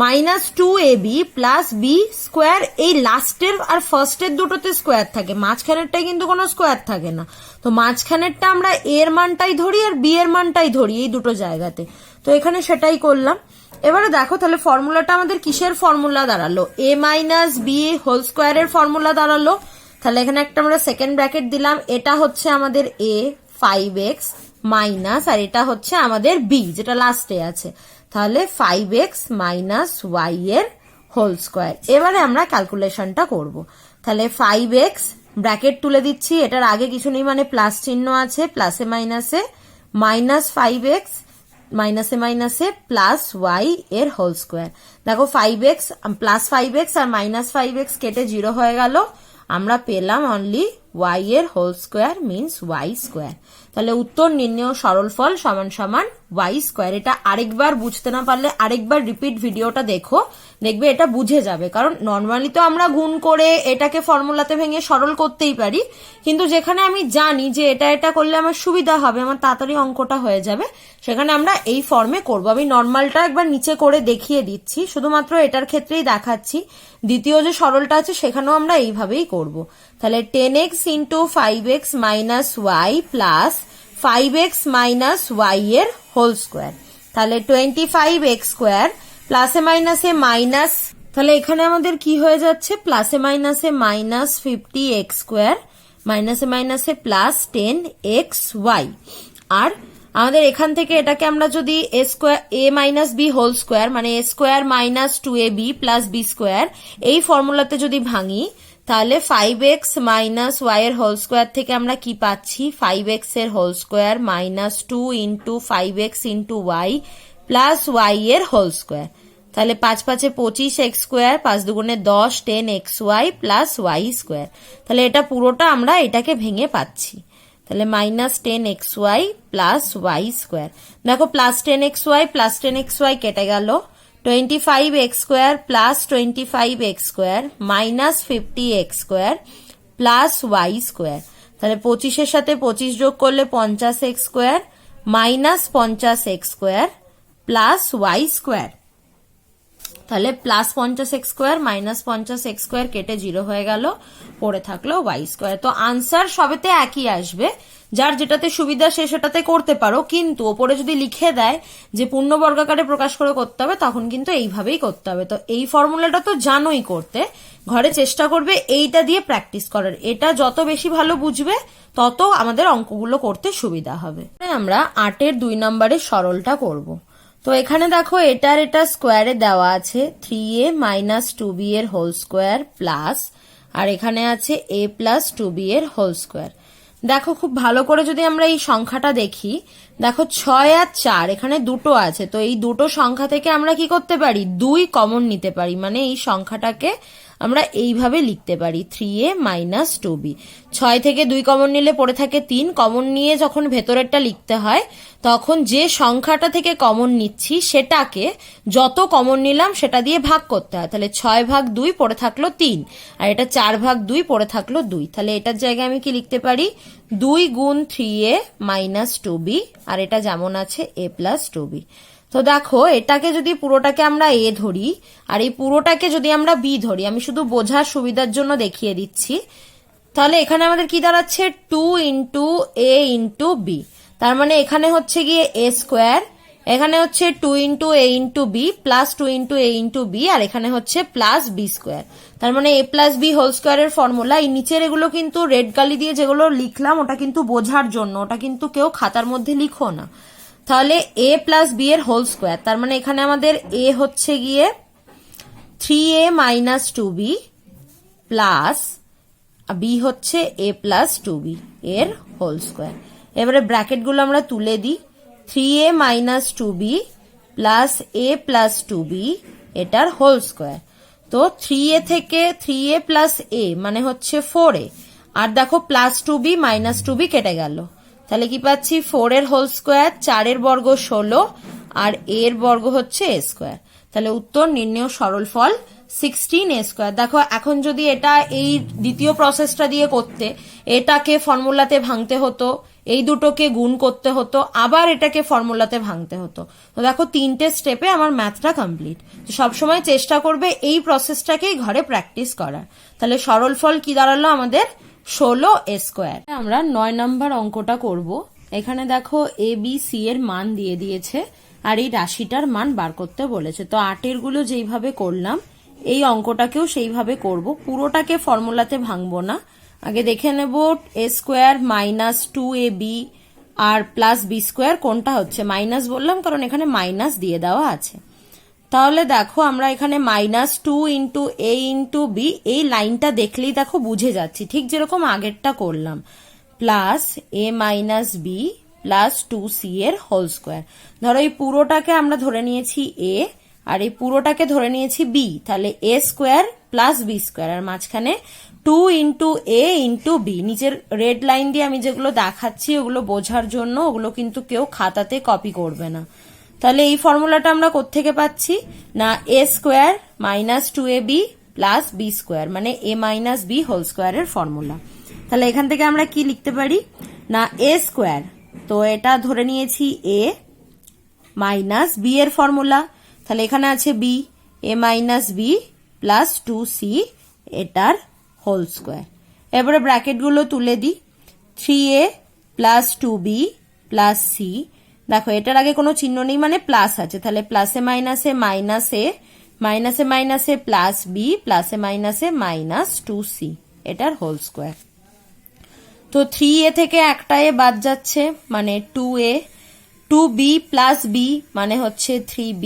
-2ab plus B square এই লাস্টের আর ফার্স্টের দুটোতে স্কোয়ার থাকে, মাঝখানেরটাই কিন্তু কোনো স্কোয়ার থাকে না। তো মাঝখানেরটা আমরা a এর মানটাই ধরি আর b এর মানটাই ধরি এই দুটো জায়গাতে। তো এখানে সেটাই করলাম। এবারে দেখো তাহলে ফর্মুলাটা আমাদের কিসের ফর্মুলা দাঁড়ালো? a মাইনাস বি হোল স্কোয়ারের ফর্মুলা দাঁড়ালো। তাহলে এখানে একটা আমরা সেকেন্ড ব্র্যাকেট দিলাম, এটা হচ্ছে আমাদের a 5x মাইনাস, আর এটা হচ্ছে আমাদের b যেটা লাস্টে আছে। তাহলে 5x মাইনাস y এর হোল স্কোয়ার। এবারে আমরা ক্যালকুলেশনটা করব। তাহলে 5x ব্র্যাকেট তুলে দিচ্ছি, এটার আগে কিছু নেই মানে প্লাস চিহ্ন আছে, প্লাসে মাইনাসে মাইনাস 5x মাইনাসে মাইনাসে প্লাস y এর হোল স্কোয়ার। দেখো 5x প্লাস 5x আর মাইনাস 5x কেটে 0 হয়ে গেল, আমরা পেলাম অনলি y এর whole square means y square. তাহলে উত্তর নির্ণেয় সরল ফল সমান সমান y স্কোয়ার। এটা আরেকবার বুঝতে না পারলে আরেকবার রিপিট ভিডিওটা দেখো, দেখবে এটা বুঝে যাবে। কারণ নর্মালি তো আমরা গুণ করে এটাকে ফর্মুলাতে ভেঙে সরল করতেই পারি, কিন্তু যেখানে আমি জানি যে এটা এটা করলে আমার সুবিধা হবে, আমার তাড়াতাড়ি অঙ্কটা হয়ে যাবে, সেখানে আমরা এই ফর্মে করব। আমি নর্মালটা একবার নিচে করে দেখিয়ে দিচ্ছি, শুধুমাত্র এটার ক্ষেত্রেই দেখাচ্ছি। দ্বিতীয় যে সরলটা আছে সেখানেও আমরা এইভাবেই করব। তাহলে 10x into 5x minus Y plus 5x minus Y এর হোল স্কোয়ার। তাহলে 25x স্কোয়ার প্লাসে মাইনাসে মাইনাস, তাহলে এখানে আমাদের কি হয়ে যাচ্ছে? প্লাসে মাইনাসে মাইনাস 50x স্কোয়ার মাইনাসে মাইনাসে প্লাস 10xy। আর আমাদের এখান থেকে এটাকে আমরা যদি a square a minus B whole square মানে a square minus 2ab plus B square এই ফর্মুলাতে যদি ভাঙি, তাহলে 5x মাইনাস ওয়াই এর হোল স্কোয়ার থেকে আমরা কি পাচ্ছি? 5x এর whole square minus 2 into 5x into Y plus Y এর হোল স্কোয়ার। তাহলে 5 5 25x স্কোয়ার, 5 দুগুণে 10 10xy প্লাস ওয়াই স্কোয়ার। তাহলে এটা পুরোটা আমরা এটাকে ভেঙে পাচ্ছি। তাহলে minus 10xy plus Y square. দেখো প্লাস 10xy প্লাস 10xy কেটে গেল, 25x square plus 25x square minus 50x square plus Y square. তাহলে 25-এর সাথে 25 যোগ করলে 50x square minus 50x square plus Y square. তাহলে plus 50x square minus 50x square কেটে 0 হয়ে গেল, পড়ে থাকলো ওয়াই স্কোয়ার। তো আনসার সবেতে একই আসবে, যার যেটাতে সুবিধা সে সেটাতে করতে পারো, কিন্তু ওপরে যদি লিখে দেয় যে পূর্ণবর্গাকারে প্রকাশ করে করতে হবে তখন কিন্তু এইভাবেই করতে হবে। তো এই ফর্মুলাটা তো জানোই করতে, ঘরে চেষ্টা করবে এইটা দিয়ে প্র্যাকটিস করার। এটা যত বেশি ভালো বুঝবে তত আমাদের অঙ্কগুলো করতে সুবিধা হবে। আমরা 8-এর 2 নম্বরের সরলটা করব। তো এখানে দেখো এটার এটা স্কোয়ারে দেওয়া আছে 3a মাইনাস 2b এর হোল স্কোয়ার প্লাস, আর এখানে আছে a প্লাস 2b এর হোল স্কোয়ার। দেখো খুব ভালো করে যদি আমরা এই সংখ্যাটা দেখি, দেখো 6 আর 4 এখানে দুটো আছে, তো এই দুটো সংখ্যা থেকে আমরা কি করতে পারি? 2 কমন নিতে পারি, মানে এই সংখ্যাটাকে আমরা এইভাবে লিখতে পারি 3a মাইনাস 2b। 6 থেকে 2 কমন নিলে পড়ে থাকে 3, কমন নিয়ে যখন ভেতরেরটা লিখতে হয় তখন যে সংখ্যাটা থেকে কমন নিচ্ছি সেটাকে যত কমন নিলাম সেটা দিয়ে ভাগ করতে হয়। তাহলে 6 ভাগ 2 পড়ে থাকলো 3, আর এটা 4 ভাগ 2 পড়ে থাকলো 2। তাহলে এটার জায়গায় আমি কি লিখতে পারি? 2 গুণ 3a মাইনাস 2b, আর এটা যেমন আছে a প্লাস 2b। তো দেখো এটাকে যদি পুরোটাকে আমরা a ধরি আর এই পুরোটাকে যদি আমরা b ধরি, আমি শুধু বোঝার সুবিধার জন্য দেখিয়ে দিচ্ছি, তাহলে এখানে আমাদের কি দাঁড়াচ্ছে? 2 ইন্টু a ইন্টু b। তার মানে এখানে হচ্ছে গিয়ে a স্কোয়ার, এখানে হচ্ছে 2 into A into B plus 2 into A into B, আর এখানে হচ্ছে প্লাস বি স্কোয়ার। তার মানে এ প্লাস বি হোল স্কোয়ারের ফর্মুলা। এই নিচের এগুলো কিন্তু রেড কালি দিয়ে যেগুলো লিখলাম ওটা কিন্তু বোঝার জন্য, ওটা কিন্তু কেউ খাতার মধ্যে লিখো না। তাহলে এ প্লাস বি এর হোল স্কোয়ার, তার মানে এখানে আমাদের এ হচ্ছে গিয়ে 3a minus 2b plus B হচ্ছে এ প্লাস 2b এর হোল স্কোয়ার। এবারে ব্র্যাকেটগুলো আমরা তুলে দিই, 3a মাইনাস 2b প্লাস এ প্লাস 2b এটার হোল স্কোয়ার। তো 3a থেকে 3a প্লাস এ মানে হচ্ছে 4a, আর দেখো প্লাস 2b মাইনাস 2b কেটে গেল, তাহলে কি পাচ্ছি 4 এর হোল স্কোয়ার, 4 এর বর্গ 16 আর এর বর্গ হচ্ছে এ স্কোয়ার। তাহলে উত্তর নির্ণেয় সরল ফল 16a স্কোয়ার। দেখো এখন যদি এটা এই দ্বিতীয় প্রসেসটা দিয়ে করতে, এটাকে ফর্মুলাতে ভাঙতে হতো, এই দুটোকে গুণ করতে হতো, আবার এটাকে ফর্মুলাতে ভাঙতে হতো। তো দেখো 3টে স্টেপে আমার ম্যাথটা কমপ্লিট। তো সবসময় চেষ্টা করবে এই প্রসেসটাকেই ঘরে প্র্যাকটিস করার। তাহলে সরল ফল কি দাঁড়ালো আমাদের 16a স্কোয়ার। আমরা 9 নম্বর অঙ্কটা করব। এখানে দেখো এ বি সি এর মান দিয়ে দিয়েছে আর এই রাশিটার মান বার করতে বলেছে। তো 8 গুলো যেইভাবে করলাম এই অঙ্কটাকেও সেইভাবে করব, পুরোটাকে ফর্মুলাতে ভাঙবো না। আগে দেখে নেব এ স্কোয়ার মাইনাস 2ab আর প্লাস বি স্কোয়ার কোনটা হচ্ছে। মাইনাস বললাম কারণ এখানে মাইনাস দিয়ে দেওয়া আছে। তাহলে দেখো আমরা এখানে minus 2 into A into B, এই লাইনটা দেখলেই দেখো বুঝে যাচ্ছি, ঠিক যেরকম আগেরটা করলাম, প্লাস এ মাইনাস বি প্লাস 2c এর হোল স্কোয়ার। ধরো এই পুরোটাকে আমরা ধরে নিয়েছি এ আর এই পুরোটাকে ধরে নিয়েছি বি, তাহলে এ স্কোয়ার প্লাস বি স্কোয়ার, আর মাঝখানে 2 ইন্টু এ ইন্টু বি। নিচের রেড লাইন দিয়ে আমি যেগুলো দেখাচ্ছি ওগুলো বোঝার জন্য, ওগুলো কিন্তু কেউ খাতাতে কপি করবে না। তাহলে এই ফর্মুলাটা আমরা কোত্থেকে পাচ্ছি না, A square minus 2ab plus B square মানে এ মাইনাস বি হোল স্কোয়ারের ফর্মুলা। তাহলে এখান থেকে আমরা কি লিখতে পারি না, এ স্কোয়ার, তো এটা ধরে নিয়েছি এ মাইনাস বি এর ফর্মুলা, তাহলে এখানে আছে বি, এ মাইনাস বি প্লাস 2c এটার হোল স্কোয়ার। এবারে ব্র্যাকেটগুলো তুলে দিই, 3a plus 2b plus c, দেখো এটার আগে কোনো চিহ্ন নেই মানে প্লাস আছে, তাহলে প্লাসে মাইনাসে মাইনাস এ, মাইনাসে মাইনাসে প্লাস বি, প্লাসে মাইনাসে মাইনাস 2c এটার হোল স্কোয়ার। তো 3a থেকে একটা এ বাদ যাচ্ছে মানে 2a, 2b প্লাস বি মানে হচ্ছে 3b,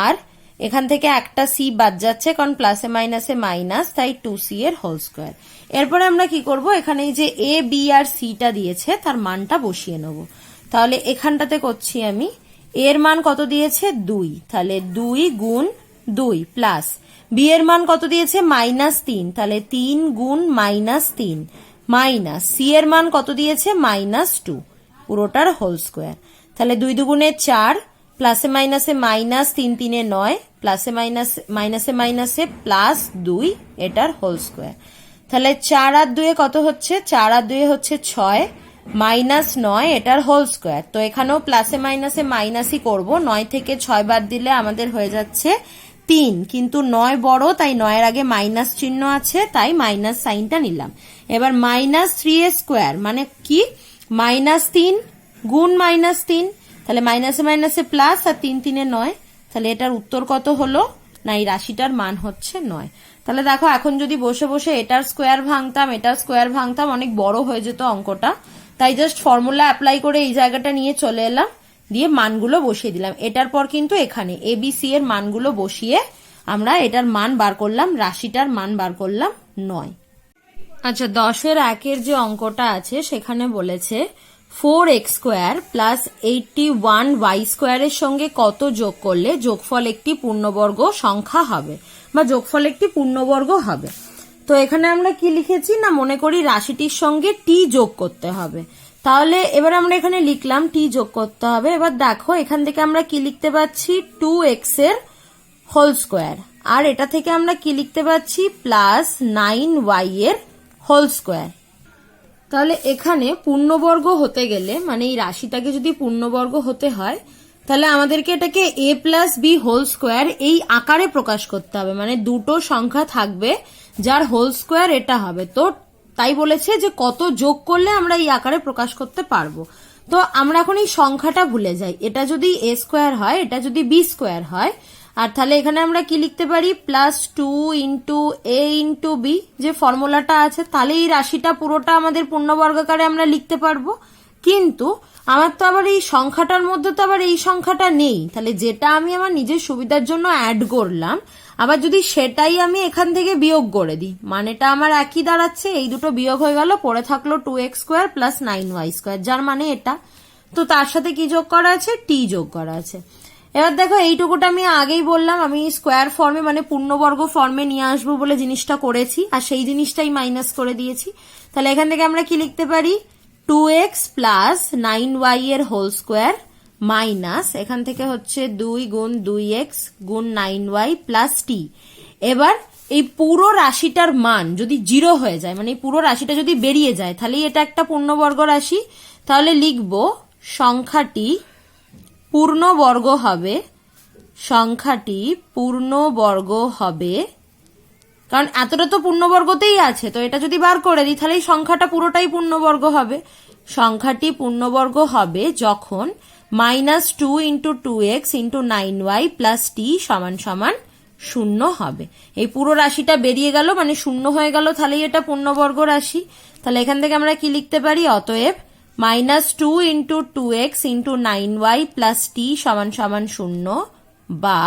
আর এখান থেকে একটা c বাদ যাচ্ছে কারণ প্লাসে মাইনাসে মাইনাস, তাই 2c এর হোল স্কোয়ার। এরপরে আমরা কি করব, এখানে এই যে a b আর c টা দিয়েছে তার মানটা বসিয়ে নেব। তাহলে এখানটাতে করছি আমি, এর মান কত দিয়েছে 2, তাহলে 2 গুণ 2 প্লাস বি এর মান কত দিয়েছে -3, তাহলে 3 গুণ -3 মাইনাস সি এর মান কত দিয়েছে -2, পুরোটার হোল স্কোয়ার। তাহলে 2 দুগুণে 4, প্লাসে মাইনাসে মাইনাস, 3 3-এ 9, প্লাসে মাইনাসে মাইনাসে প্লাস 2 এটার হোল স্কোয়ার। তাহলে 4 আর 2 কত হচ্ছে, 4 আর 2 হচ্ছে 6 মাইনাস 9 এটার হোল স্কোয়ার। তো এখানেও প্লাসে মাইনাসে মাইনাসই করব, 9 থেকে 6 বাদ দিলে আমাদের হয়ে যাচ্ছে 3, কিন্তু 9 বড় তাই 9 এর আগে মাইনাস চিহ্ন আছে তাই মাইনাস সাইনটা নিলাম। এবার -3a স্কোয়ার মানে কি, -3 গুণ -3, তাহলে মাইনাসে মাইনাসে প্লাস আর 3 3-এ 9, তাহলে এটার উত্তর কত হলো না, এই রাশিটার মান হচ্ছে 9। তাহলে দেখো এখন যদি বসে বসে এটার স্কোয়ার ভাঙতাম এটার স্কোয়ার ভাঙতাম অনেক বড় হয়ে যেত অঙ্কটা, তাই জাস্ট ফর্মুলা অ্যাপ্লাই করে এই জায়গাটা নিয়ে চলে এলাম, দিয়ে মানগুলো বসিয়ে দিলাম। এটার পর কিন্তু এখানে এবিসি এর মানগুলো বসিয়ে আমরা এটার মান বার করলাম, রাশিটার মান বার করলাম 9। আচ্ছা 10-এর 1-এর যে অঙ্কটা আছে সেখানে বলেছে 4x স্কোয়ার প্লাস 81y স্কোয়ারের সঙ্গে কত যোগ করলে যোগফল একটি পূর্ণবর্গ সংখ্যা হবে বা যোগফল একটি পূর্ণবর্গ হবে। তো এখানে আমরা কি লিখেছি না, মনে করি রাশিটির সঙ্গে টি যোগ করতে হবে। তাহলে এবার আমরা এখানে লিখলাম টি যোগ করতে হবে। এবার দেখো এখান থেকে আমরা কি লিখতে পাচ্ছি 2x এর হোল স্কোয়ার, আর এটা থেকে আমরা কি লিখতে পাচ্ছি প্লাস 9y এর হোল স্কোয়ার। তাহলে এখানে পূর্ণবর্গ হতে গেলে মানে এই রাশিটাকে যদি পূর্ণবর্গ হতে হয় তাহলে আমাদেরকে এটাকে a plus B whole square এই আকারে প্রকাশ করতে হবে, মানে দুটো সংখ্যা থাকবে যার হোল স্কোয়ার এটা হবে। তো তাই বলেছে যে কত যোগ করলে আমরা এই আকারে প্রকাশ করতে পারবো। তো আমরা এখন এই সংখ্যাটা ভুলে যাই, এটা যদি a স্কোয়ার হয়, এটা যদি b স্কোয়ার হয়, আর তাহলে এখানে আমরা কি লিখতে পারি, +2 ইন্টু a ইন্টু b, যে ফর্মুলাটা আছে, তাহলে এই রাশিটা পুরোটা আমাদের পূর্ণবর্গাকারে আমরা লিখতে পারবো। কিন্তু আমার তো আবার এই সংখ্যাটার মধ্যে তো আবার এই সংখ্যাটা নেই, তাহলে যেটা আমি আমার নিজের সুবিধার জন্য অ্যাড করলাম, আবার যদি সেটাই আমি এখান থেকে বিয়োগ করে দিই, মানেটা আমার একই দাঁড়াচ্ছে, এই দুটো বিয়োগ হয়ে গেল, পড়ে থাকলো 2x square plus 9y square, যার মানে এটা। তো তার সাথে কি যোগ করা আছে, টি যোগ করা আছে। এবার দেখো এইটুকুটা আমি আগেই বললাম, আমি স্কোয়ার ফর্মে মানে পূর্ণবর্গ ফর্মে নিয়ে আসবো বলে জিনিসটা করেছি, আর সেই জিনিসটাই মাইনাস করে দিয়েছি। তাহলে এখান থেকে আমরা কি লিখতে পারি, 2x প্লাস 9y এর হোল স্কোয়ার মাইনাস এখান থেকে হচ্ছে 2 গুণ 2x গুণ 9y প্লাস টি। এবার এই পুরো রাশিটার মান যদি 0 হয়ে যায়, মানে এই পুরো রাশিটা যদি বেরিয়ে যায়, তাহলে এটা একটা পূর্ণবর্গ রাশি। তাহলে লিখবো সংখ্যাটি পূর্ণবর্গ হবে, সংখ্যাটি পূর্ণবর্গ হবে, কারণ এতটা তো পূর্ণবর্গতেই আছে, তো এটা যদি বার করে দিই তাহলে এই সংখ্যাটা পুরোটাই পূর্ণবর্গ হবে। সংখ্যাটি পূর্ণবর্গ হবে যখন -2 into 2x into 9y plus টি সমান সমান 0 হবে। এই পুরো রাশিটা বেরিয়ে গেল, মানে 0 হয়ে গেল, তাহলেই এটা পূর্ণবর্গ রাশি। তাহলে এখান থেকে আমরা কি লিখতে পারি, অতএব -2 into 2x into 9y plus টি সমান সমান 0, বা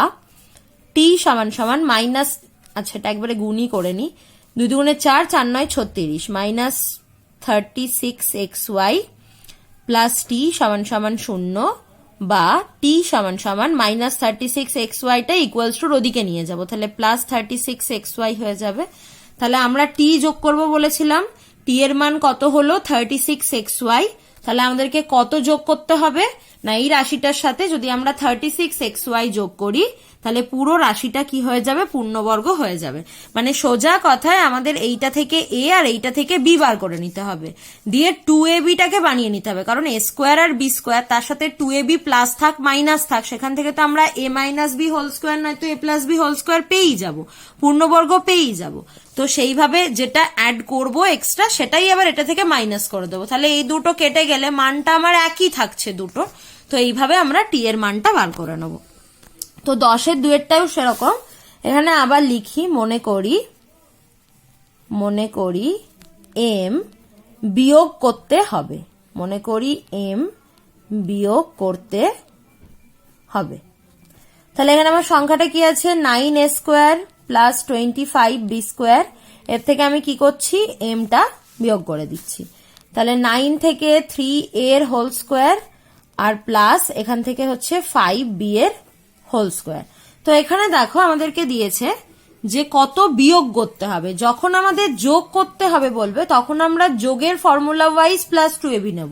টি সমান সমান মাইনাস, আচ্ছা এটা একবারে গুণই করে নি, 2 দুগুণে 4, 4 9 36, -36xy প্লাস টি সমান সমান 0, বা টি সমান সমান -36xy টা ইকুয়ালস টু ওদিকে নিয়ে যাব, তাহলে +36xy হয়ে যাবে। তাহলে আমরা টি যোগ করব বলেছিলাম, টি এর মান কত হলো 36xy, তাহলে আমাদেরকে কত যোগ করতে হবে না, এই রাশিটার সাথে যদি আমরা 36xy যোগ করি, তাহলে পুরো রাশিটা কি হয়ে যাবে, পূর্ণবর্গ হয়ে যাবে। মানে সোজা কথায় আমাদের এইটা থেকে a আর এইটা থেকে b বার করে নিতে হবে, দিয়ে 2ab টাকে বানিয়ে নিতে হবে, কারণ a স্কোয়ার আর b স্কোয়ার, তার সাথে 2ab প্লাস থাক মাইনাস থাক, সেখান থেকে তো আমরা a minus b whole square নয়তো a plus b whole square পেয়েই যাব, পূর্ণবর্গ পেয়েই যাব। তো সেইভাবে যেটা অ্যাড করব এক্সট্রা, সেটাই আবার এটা থেকে মাইনাস করে দেবো, তাহলে এই দুটো কেটে গেলে মানটা আমার একই থাকছে দুটো। তো এইভাবে আমরা টি এর মানটা বার করে নেব। তো 10-এর 2-এরটাও সেরকম, এখানে আবার লিখি, মনে করি এম বিয়োগ করতে হবে, মনে করি এম বিয়োগ করতে হবে। তাহলে এখানে আমার সংখ্যাটা কি আছে, 9a square plus 25b square, এর থেকে আমি কি করছি, এমটা বিয়োগ করে দিচ্ছি। তাহলে 9 থেকে 3a এর হোল স্কোয়ার আর প্লাস এখান থেকে হচ্ছে 5b এর হোল স্কোয়ার। তো এখানে দেখো আমাদেরকে দিয়েছে যে কত বিয়োগ করতে হবে, যখন আমাদের যোগ করতে হবে বলবে তখন আমরা যোগের ফর্মুলা ওয়াইজ +2ab নেব,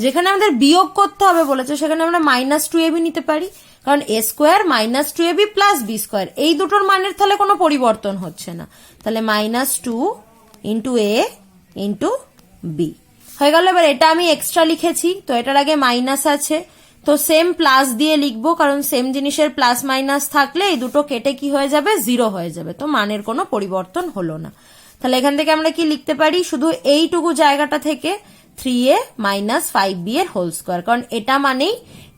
যেখানে আমাদের বিয়োগ করতে হবে বলেছে সেখানে আমরা -2ab নিতে পারি, কারণ a square -2ab plus b square, এই দুটোর মানের তাহলে কোনো পরিবর্তন হচ্ছে না, তাহলে -2 ইন্টু a ইন্টু b হয়ে গেল। এবার এটা আমি এক্সট্রা লিখেছি, তো এটার আগে মাইনাস আছে, তো সেম প্লাস দিয়ে লিখবো, কারণ সেম জিনিসের প্লাস মাইনাস থাকলে এই দুটো কেটে কি হয়ে যাবে, 0 হয়ে যাবে, তো মানের কোনো পরিবর্তন হলো না। তাহলে এখান থেকে আমরা কি লিখতে পারি, শুধু এইটুকু জায়গাটা থেকে 3a মাইনাস 5b এর হোল স্কোয়ার, কারণ এটা মানেই,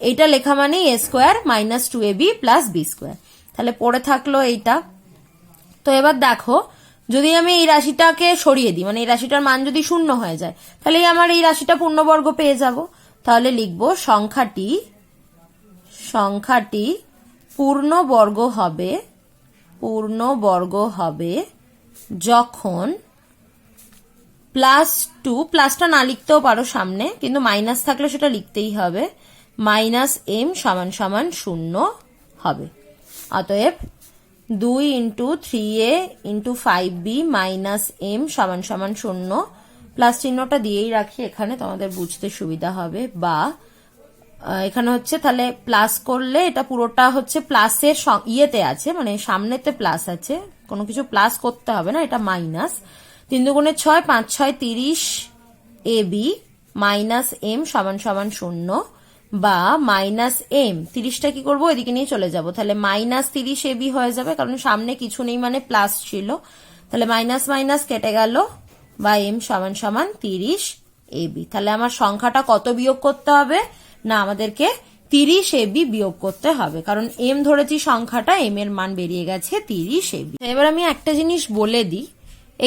এইটা লেখা মানেই a square -2ab plus b square, তাহলে পড়ে থাকলো এইটা। তো এবার দেখো, যদি আমি এই রাশিটাকে সরিয়ে দিই, মানে এই রাশিটার মান যদি 0 হয়ে যায়, তাহলে আমার এই রাশিটা পূর্ণবর্গ পেয়ে যাব। তাহলে লিখবো সংখ্যাটি পূর্ণবর্গ হবে যখন +2, প্লাসটা না লিখতেও পারো সামনে, কিন্তু মাইনাস থাকলে সেটা লিখতেই হবে, -m সমান সমান 0 হবে। অতএব 2 into 3a into 5b minus m সমান সমান 0, প্লাস চিহ্নটা দিয়েই রাখি এখানে, তোমাদের বুঝতে সুবিধা হবে, বা এখানে হচ্ছে তাহলে প্লাস করলে এটা পুরোটা হচ্ছে প্লাসের ইয়েতে আছে, মানে সামনেতে প্লাস আছে, কোনো কিছু প্লাস করতে হবে না, এটা মাইনাস, 3 দুগুণে 6, 5 6 30 ab মাইনাস m সমান সমান 0, বা -m 30টা কি করবো, এদিকে নিয়ে চলে যাব, তাহলে -30ab হয়ে যাবে, কারণ সামনে কিছু নেই মানে প্লাস ছিল, তাহলে মাইনাস মাইনাস কেটে গেল, বা m সমান সমান 30 এবি। তাহলে আমার সংখ্যাটা কত বিয়োগ করতে হবে না, আমাদেরকে 30 এবি বিয়োগ করতে হবে, কারণ এম ধরেছি সংখ্যাটা, এম এর মান বেরিয়ে গেছে 30 এবি। এবার আমি একটা জিনিস বলে দিই,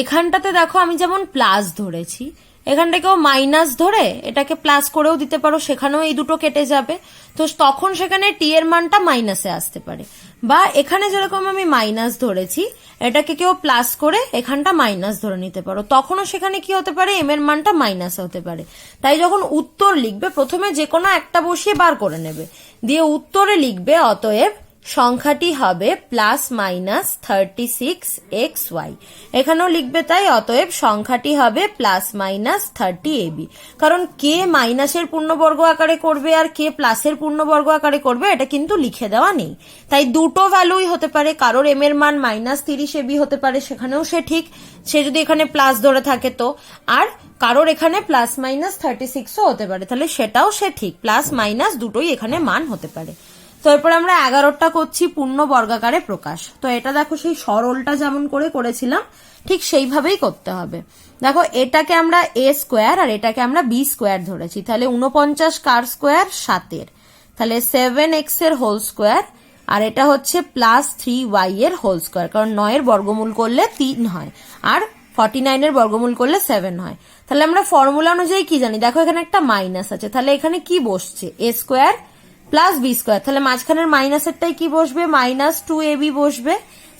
এখানটাতে দেখো আমি যেমন প্লাস ধরেছি, এখানটাকেও মাইনাস ধরে এটাকে প্লাস করেও দিতে পারো, সেখানেও এই দুটো কেটে যাবে, তো তখন সেখানে টি এর মানটা মাইনাসে আসতে পারে। বা এখানে যেরকম আমি মাইনাস ধরেছি, এটাকে কেউ প্লাস করে এখানটা মাইনাস ধরে নিতে পারো, তখনও সেখানে কি হতে পারে, এম এর মানটা মাইনাস হতে পারে। তাই যখন উত্তর লিখবে প্রথমে যে কোনো একটা বসিয়ে বার করে নেবে, দিয়ে উত্তরে লিখবে অতএব সংখ্যাটি হবে +-36xy। এখানেও লিখবে তাই, অতএব সংখ্যাটি হবে +-30 এবি। কারণ কে মাইনাসের পূর্ণবর্গ আকারে করবে আর কে প্লাসের পূর্ণবর্গ আকারে করবে এটা কিন্তু লিখে দেওয়া নেই, তাই দুটো ভ্যালুই হতে পারে। কারোর এম এর মান -30 এবি হতে পারে, সেখানেও সে ঠিক, সে যদি এখানে প্লাস ধরে থাকে তো, আর কারোর এখানে +-36ও হতে পারে, তাহলে সেটাও সে ঠিক, প্লাস মাইনাস দুটোই এখানে মান হতে পারে। তো এরপর আমরা 11টা করছি পূর্ণ বর্গাকারে প্রকাশ। তো এটা দেখো সেই সরলটা যেমন করে করেছিলাম ঠিক সেইভাবেই করতে হবে। দেখো এটাকে আমরা a স্কোয়ার আর এটাকে আমরা b স্কোয়ার ধরেছি, তাহলে 49 কার স্কোয়ার 7 তাহলে 7x এর হোল স্কোয়ার, আর এটা হচ্ছে +3y এর হোল স্কোয়ার, কারণ 9 এর বর্গমূল করলে 3 হয় আর 49 এর বর্গমূল করলে 7 হয়। তাহলে আমরা ফর্মুলা অনুযায়ী কি জানি, দেখো এখানে একটা মাইনাস আছে, তাহলে এখানে কি বসছে, a স্কোয়ার +b স্কোয়ার, তাহলে মাঝখানের মাইনাসেরটাই কি বসবে, -2ab বসবে।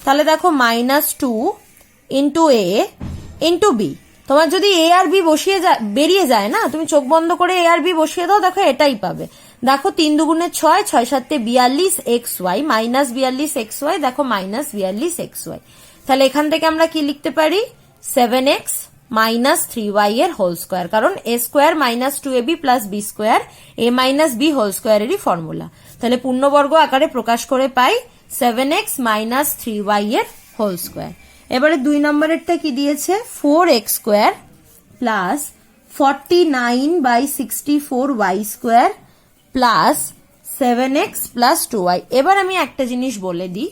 তাহলে দেখো -2 ইন্টু a ইন্টু b, তোমার যদি a আর b বসিয়ে বেরিয়ে যায় না, তুমি চোখ বন্ধ করে a আর b বসিয়ে দাও, দেখো এটাই পাবে। দেখো 3 দুগুণে 6, 6 7 42xy, -42xy, দেখো -42xy। তাহলে এখান থেকে আমরা কি লিখতে পারি, 7x -3y এর হোল স্কোয়ার, কারণ a square -2ab + b square a - b whole স্কোয়ারেরই ফর্মুলা। তাহলে পূর্ণবর্গ আকারে প্রকাশ করে পাই 7x -3y এর হোল স্কোয়ার। এবারে 2 নম্বরেরটা কি দিয়েছে, 4x square plus 49/64y square plus 7x + 2y। এবার আমি একটা জিনিস বলে দিই,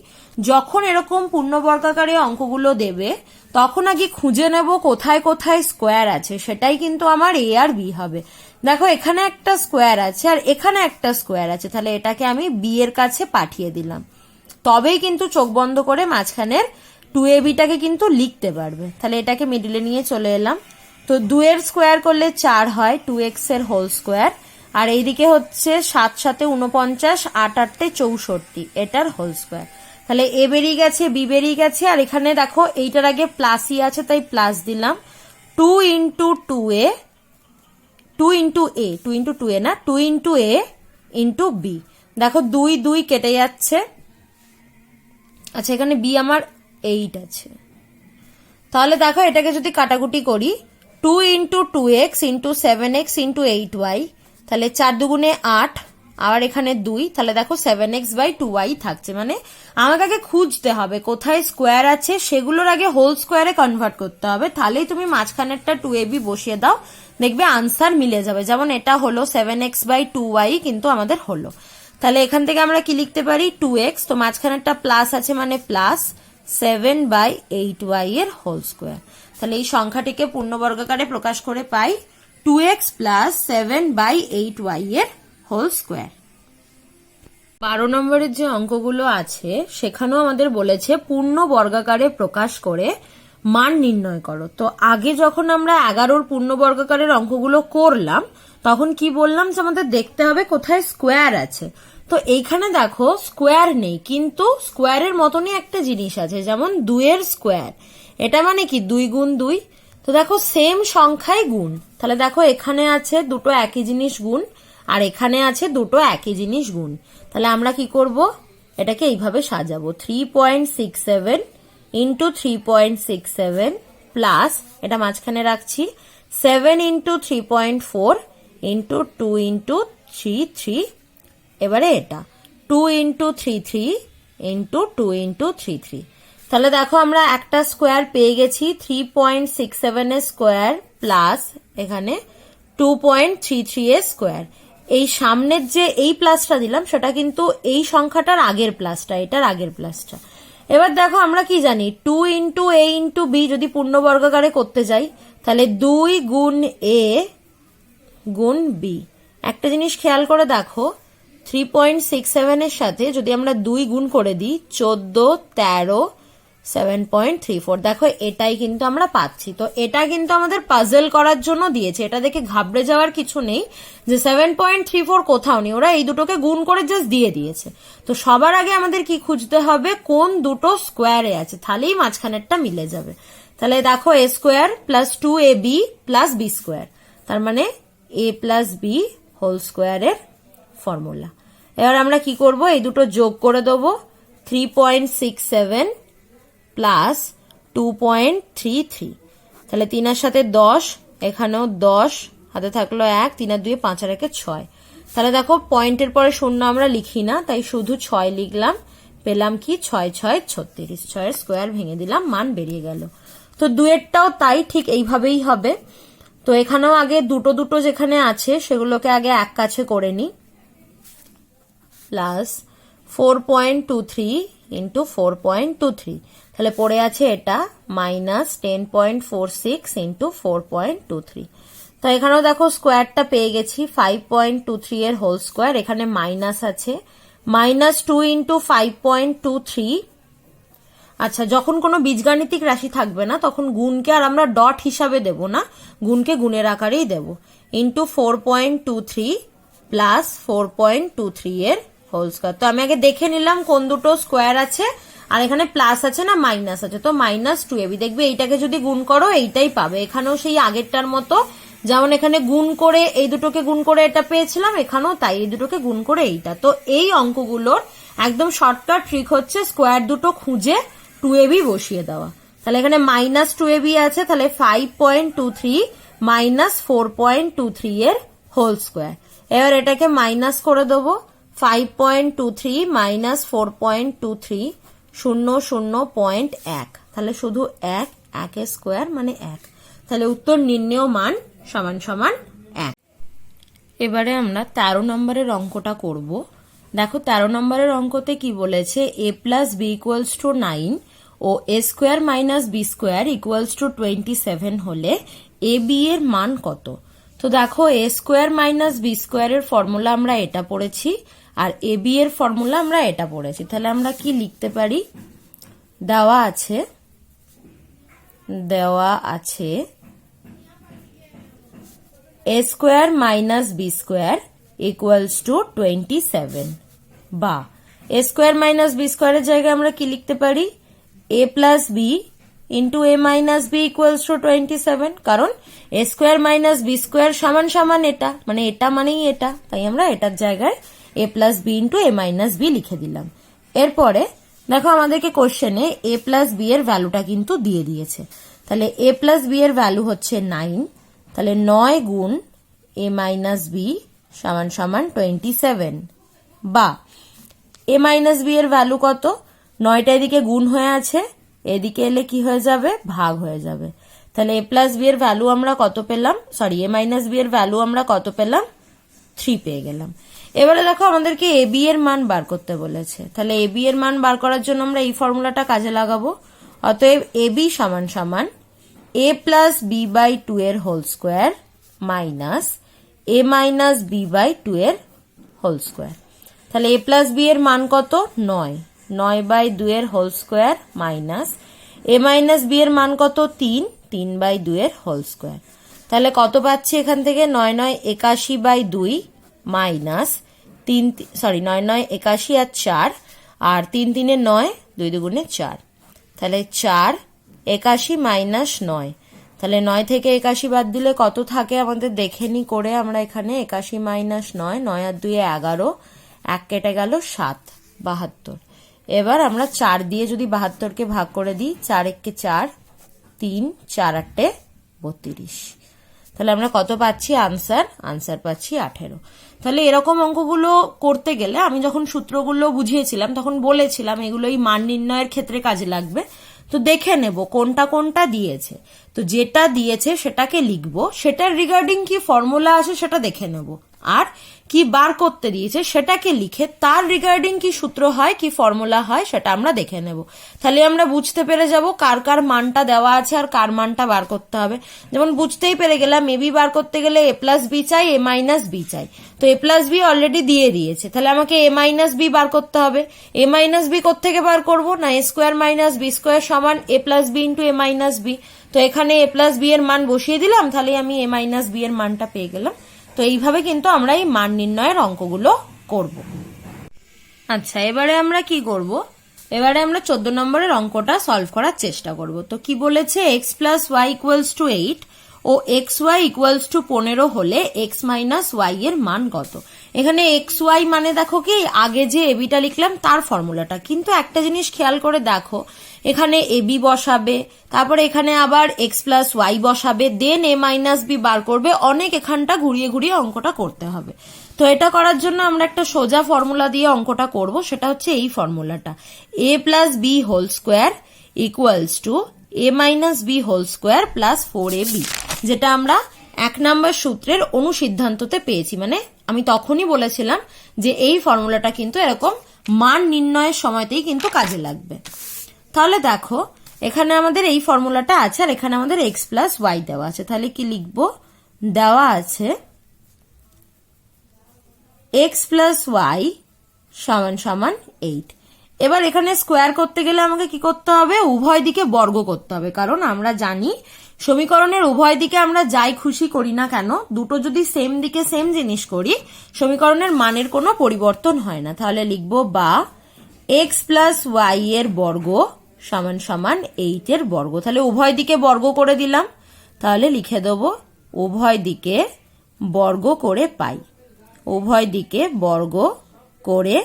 যখন এরকম পূর্ণবর্গাকারে অঙ্কগুলো দেবে তখন আগে খুঁজে নেব কোথায় কোথায় স্কোয়ার আছে, সেটাই কিন্তু আমার a আর b হবে। দেখো এখানে একটা স্কোয়ার আছে আর এখানে একটা স্কোয়ার আছে, তাহলে এটাকে আমি b এর কাছে পাঠিয়ে দিলাম, তবেই কিন্তু চোখ বন্ধ করে মাঝখানের 2abটাকে কিন্তু লিখতে পারবে। তাহলে এটাকে মিডিলে নিয়ে চলে এলাম, তো 2 এর স্কোয়ার করলে 4 হয়, 2x এর হোল স্কোয়ার, আর এইদিকে হচ্ছে 7 7 49, 8 8 64 এটার হোল স্কোয়ার। তাহলে এ বেরিয়ে গেছে, বি বেরিয়ে গেছে, আর এখানে দেখো এইটার আগে প্লাসই আছে তাই প্লাস দিলাম, 2 into 2a, 2 into a, 2 into 2a না, 2 ইন্টু a ইন্টু b। দেখো 2 2 কেটে যাচ্ছে, আচ্ছা এখানে b আমার 8 আছে, তাহলে দেখো এটাকে যদি কাটাকুটি করি, 2 into 2x into 7x into 8y, তাহলে 4 দুগুণে 8, আর এখানে 2, তাহলে দেখো 7x/2y থাকছে। মানে আমাকে আগে খুঁজতে হবে কোথায় স্কোয়ার আছে, সেগুলোর আগে হোল স্কোয়ারে কনভার্ট করতে হবে, তাহলেই তুমি মাঝখানেরটা 2ab বসিয়ে দাও, দেখবে আনসার মিলে যাবে। যেমন এটা হলো 7x/2y কিন্তু আমাদের হলো, তাহলে এখান থেকে আমরা কি লিখতে পারি, 2x, তো মাঝখানেরটা প্লাস আছে মানে প্লাস 7/8y এর হোল স্কোয়ার। তাহলে এই সংখ্যাটিকে পূর্ণবর্গাকারে প্রকাশ করে পাই 2x + 7/8y এর হোল স্কোয়ার। 12 নম্বরের যে অঙ্কগুলো আছে সেখানেও আমাদের বলেছে পূর্ণ বর্গাকারে প্রকাশ করে মান নির্ণয় করো। তো আগে যখন আমরা 11 পূর্ণ বর্গাকারের অঙ্কগুলো করলাম তখন কি বললাম যে আমাদের দেখতে হবে কোথায় স্কোয়ার আছে। তো এইখানে দেখো স্কোয়ার নেই, কিন্তু স্কোয়ারের মতনই একটা জিনিস আছে, যেমন 2 এর স্কোয়ার, এটা মানে কি 2 গুণ 2। তো দেখো সেম সংখ্যায় গুণ, তাহলে দেখো এখানে আছে দুটো একই জিনিস গুণ আর এখানে আছে দুটো একই জিনিস গুণ। তাহলে আমরা কি করব, এটাকে এইভাবে সাজাবো, 3.67 ইন্টু 3.67 প্লাস এটা মাঝখানে রাখছি 7 ইন্টু 3.4 ইন্টু 2 ইন্টু 3 এবারে এটা 2 ইন্টু 3 ইন্টু 2 ইন্টু 3। তাহলে দেখো আমরা একটা স্কোয়ার পেয়ে গেছি, 3.67 এর স্কোয়ার প্লাস এখানে 2.33 এর স্কোয়ার। এই সামনের যে এই প্লাসটা দিলাম সেটা কিন্তু এই সংখ্যাটার আগের প্লাসটা, এটার আগের প্লাসটা। এবার দেখো আমরা কি জানি, 2 ইন্টু a ইন্টু b যদি পূর্ণবর্গাকারে করতে যাই তাহলে 2 গুণ a গুণ বি। একটা জিনিস খেয়াল করে দেখো, 3.67 এর সাথে যদি আমরা 2 গুণ করে দিই 14, 13, 7.34, দেখো এটাই কিন্তু আমরা পাচ্ছি। তো এটা কিন্তু আমাদের পাজল করার জন্য দিয়েছে, এটা দেখে ঘাবড়ে যাওয়ার কিছু নেই যে 7.34 কোথাও নেই, ওরা এই দুটোকে গুণ করে জাস্ট দিয়ে দিয়েছে। তো সবার আগে আমাদের কি খুঁজতে হবে, কোন দুটো স্কোয়ারে আছে, তাহলেই মাঝখানেরটা মিলে যাবে। তাহলে দেখো a square plus 2ab plus B square, তার মানে a প্লাস বি হোল স্কোয়ারের ফর্মুলা। এবার আমরা কি করব, এই দুটো যোগ করে দেবো, 3.67 প্লাস 2.33, তাহলে 3 এর সাথে 10, এখানেও 10, হাতে থাকলো 1, 3 আর 2 5 আর 1 6। তাহলে দেখো পয়েন্টের পরে শূন্য আমরা লিখি না, তাই শুধু 6 লিখলাম, পেলাম কি 6 6 36, 6 এর স্কোয়ার ভেঙে দিলাম, মান বেরিয়ে গেল। তো দুয়েরটাও তাই, ঠিক এইভাবেই হবে। তো এখানেও আগে দুটো দুটো যেখানে আছে সেগুলোকে আগে এক কাছে করে নি, প্লাস 4.23 ইন্টু 4.23, তাহলে পড়ে আছে এটা মাইনাস 10.46 ইন্টু 4.23। তো এখানেও দেখো স্কোয়ারটা পেয়ে গেছি, 5.23 এর হোল স্কোয়ার, এখানে মাইনাস আছে, মাইনাস 2 ইন্টু 5.23। আচ্ছা, যখন কোনো বীজগাণিতিক রাশি থাকবে না তখন গুণকে আর আমরা ডট হিসাবে দেব না, গুণকে গুণের আকারেই দেব, ইন্টু 4.23 প্লাস 4.23 এর হোল স্কোয়ার। তো আমি আগে দেখে নিলাম কোন দুটো স্কোয়ার আছে, আর এখানে প্লাস আছে না মাইনাস আছে, তো মাইনাস 2ab, দেখবে এইটাকে যদি গুণ করো এইটাই পাবে। এখানেও সেই আগেরটার মতো, যেমন এখানে গুণ করে এই দুটোকে গুণ করে এটা পেয়েছিলাম, এখানেও তাই, এই দুটোকে গুণ করে এইটা। তো এই অঙ্কগুলোর একদম শর্টকাট ট্রিক হচ্ছে স্কোয়ার দুটো খুঁজে 2ab বসিয়ে দেওয়া। তাহলে এখানে মাইনাস 2ab আছে, তাহলে 5.23 মাইনাস 4.23 এর হোল স্কোয়ার। এবার এটাকে মাইনাস করে দেবো, 5.23 মাইনাস 4.23 0.1, তাহলে শুধু 1 এর স্কোয়ার মানে 1, তাহলে উত্তর নির্ণেয় মান সমান সমান 1। এবারে আমরা 13 নম্বরের অঙ্কটা করব। দেখো 13 নম্বরের অঙ্কতে কি বলেছে, a plus B equals to 9 ও a square minus B square equals to 27 হলে এ বি এর মান কত। তো দেখো a স্কোয়ার মাইনাস বি স্কোয়ারের ফর্মুলা আমরা এটা পড়েছি, আর এ বি এর ফর্মুলা আমরা এটা পড়েছি। তাহলে আমরা কি লিখতে পারি, দেওয়া আছে a square minus B square equals to 27, বা a স্কোয়ার মাইনাস বি স্কোয়ারের জায়গায় আমরা কি লিখতে পারি, a plus B into A minus B equals to 27, কারণ a square minus B square সমান সমান এটা, মানে এটা মানেই এটা, তাই আমরা এটার জায়গায় a plus B into A minus B লিখে দিলাম। এরপরে দেখো আমাদেরকে কোশ্চেনে a প্লাস বি এর ভ্যালুটা কিন্তু দিয়ে দিয়েছে, তাহলে a প্লাস বি এর ভ্যালু হচ্ছে 9, তাহলে 9 গুণ a মাইনাস বি সমান সমান 27, বা a মাইনাস বি এর ভ্যালু কত, 9টা এদিকে গুণ হয়ে আছে, এদিকে এলে কি হয়ে যাবে, ভাগ হয়ে যাবে। তাহলে a প্লাস বি এর ভ্যালু আমরা কত পেলাম, সরি a মাইনাস বি এর ভ্যালু আমরা কত পেলাম, 3 পেয়ে গেলাম। এবারে দেখো আমাদেরকে এ বি এর মান বার করতে বলেছে, তাহলে এ বি এর মান বার করার জন্য আমরা এই ফর্মুলাটা কাজে লাগাবো। অতএব এ বি সমান সমান a প্লাস বি বাই 2 এর whole square minus a minus B by 2 এর হোল স্কোয়ার। তাহলে a প্লাস বি এর মান কত, 9 বাই 2 এর whole square minus a minus B এর মান কত, 3 বাই 2 এর হোল স্কোয়ার। তাহলে কত পাচ্ছি এখান থেকে, 9 9 81 বাই 2 মাইনাস 9 9 81 আর 4, আর 3 3 9, 2 2 4, তাহলে 4 81 মাইনাস 9, তাহলে 9 থেকে 81 বাদ দিলে কত থাকে আমাদের দেখে নি করে, আমরা এখানে 81 মাইনাস 9, 9 আর 2 11, 1 কেটে গেল 7, 72। এবার আমরা 4 দিয়ে যদি 72কে ভাগ করে দিই, 4 1 4, 3 4 8 32, তাহলে আমরা কত পাচ্ছি, আনসার পাচ্ছি 18। তাহলে এরকম অঙ্কগুলো করতে গেলে আমি যখন সূত্রগুলো বুঝিয়েছিলাম তখন বলেছিলাম এগুলোই মান নির্ণয়ের ক্ষেত্রে কাজে লাগবে। তো দেখে নেব কোনটা কোনটা দিয়েছে, তো যেটা দিয়েছে সেটাকে লিখবো, সেটার রিগার্ডিং কি ফর্মুলা আছে সেটা দেখে নেব, আর কি বার করতে দিয়েছে সেটাকে লিখে তার রিগার্ডিং কি সূত্র হয়, কি ফর্মুলা হয় সেটা আমরা দেখে নেব। তাহলে আমরা বুঝতে পেরে যাব কার কার মানটা দেওয়া আছে আর কার মানটা বার করতে হবে। যেমন বুঝতেই পেরে গেলাম এ বি বার করতে গেলে এ প্লাস বি চাই, এ মাইনাস বি চাই। তো এ প্লাস বি অলরেডি দিয়ে দিয়েছে, তাহলে আমাকে এ মাইনাস বি বার করতে হবে। এ মাইনাস বি কোত্থেকে বার করবো না, A square minus B square সমান এ plus B into A minus B. তো এখানে এ প্লাস বি এর মান বসিয়ে দিলাম, তাহলে আমি এ মাইনাস বি এর মানটা পেয়ে গেলাম। তো এইভাবে কিন্তু আমরা এই মান নির্ণয়ের অঙ্কগুলো করব। আচ্ছা, এবারে আমরা কি করব, এবারে আমরা 14 নম্বরের অঙ্কটা সলভ করার চেষ্টা করব। তো কি বলেছে, X plus Y equals to 8 ও এক্স ওয়াই ইকুয়ালস টু 15 হলে এক্স মাইনাস ওয়াই এর মান কত। এখানে এক্স ওয়াই মানে দেখো কি আগে যে এবিটা লিখলাম তার ফর্মুলাটা, কিন্তু একটা জিনিস খেয়াল করে দেখো, এখানে এবি বসাবে, তারপরে এখানে আবার এক্স প্লাস ওয়াই বসাবে, দেন এ মাইনাস বি বার করবে, অনেক এখানটা ঘুরিয়ে ঘুরিয়ে অঙ্কটা করতে হবে। তো এটা করার জন্য আমরা একটা সোজা ফর্মুলা দিয়ে অঙ্কটা করব, সেটা হচ্ছে এই ফর্মুলাটা, A plus B whole square equals to A minus B whole square plus 4ab, যেটা আমরা 1 নম্বর সূত্রের অনুসিদ্ধান্ততে পেয়েছি। মানে আমি তখনই বলেছিলাম যে এই ফর্মুলাটা কিন্তু এরকম মান নির্ণয়ের সময়তেই কিন্তু কাজে লাগবে। তাহলে দেখো এখানে আমাদের এই ফর্মুলাটা আছে আর এখানে আমাদের এক্স প্লাস ওয়াই দেওয়া আছে। তাহলে কি লিখবো, দেওয়া আছে এক্স প্লাস ওয়াই সমান সমান 8। এবার এখানে স্কোয়ার করতে গেলে আমাকে কি করতে হবে, উভয় দিকে বর্গ করতে হবে, কারণ আমরা জানি সমীকরণের উভয় দিকে আমরা যাই খুশি করি না কেন, দুটো যদি সেম দিকে সেম জিনিস করি সমীকরণের মানের কোনো পরিবর্তন হয় না। তাহলে লিখবো বা এক্স প্লাস ওয়াই এর বর্গ সমান সমান 8 এর বর্গ। তাহলে উভয় দিকে বর্গ করে দিলাম, তাহলে লিখে দেবো উভয় দিকে বর্গ করে পাই, উভয় দিকে বর্গ করে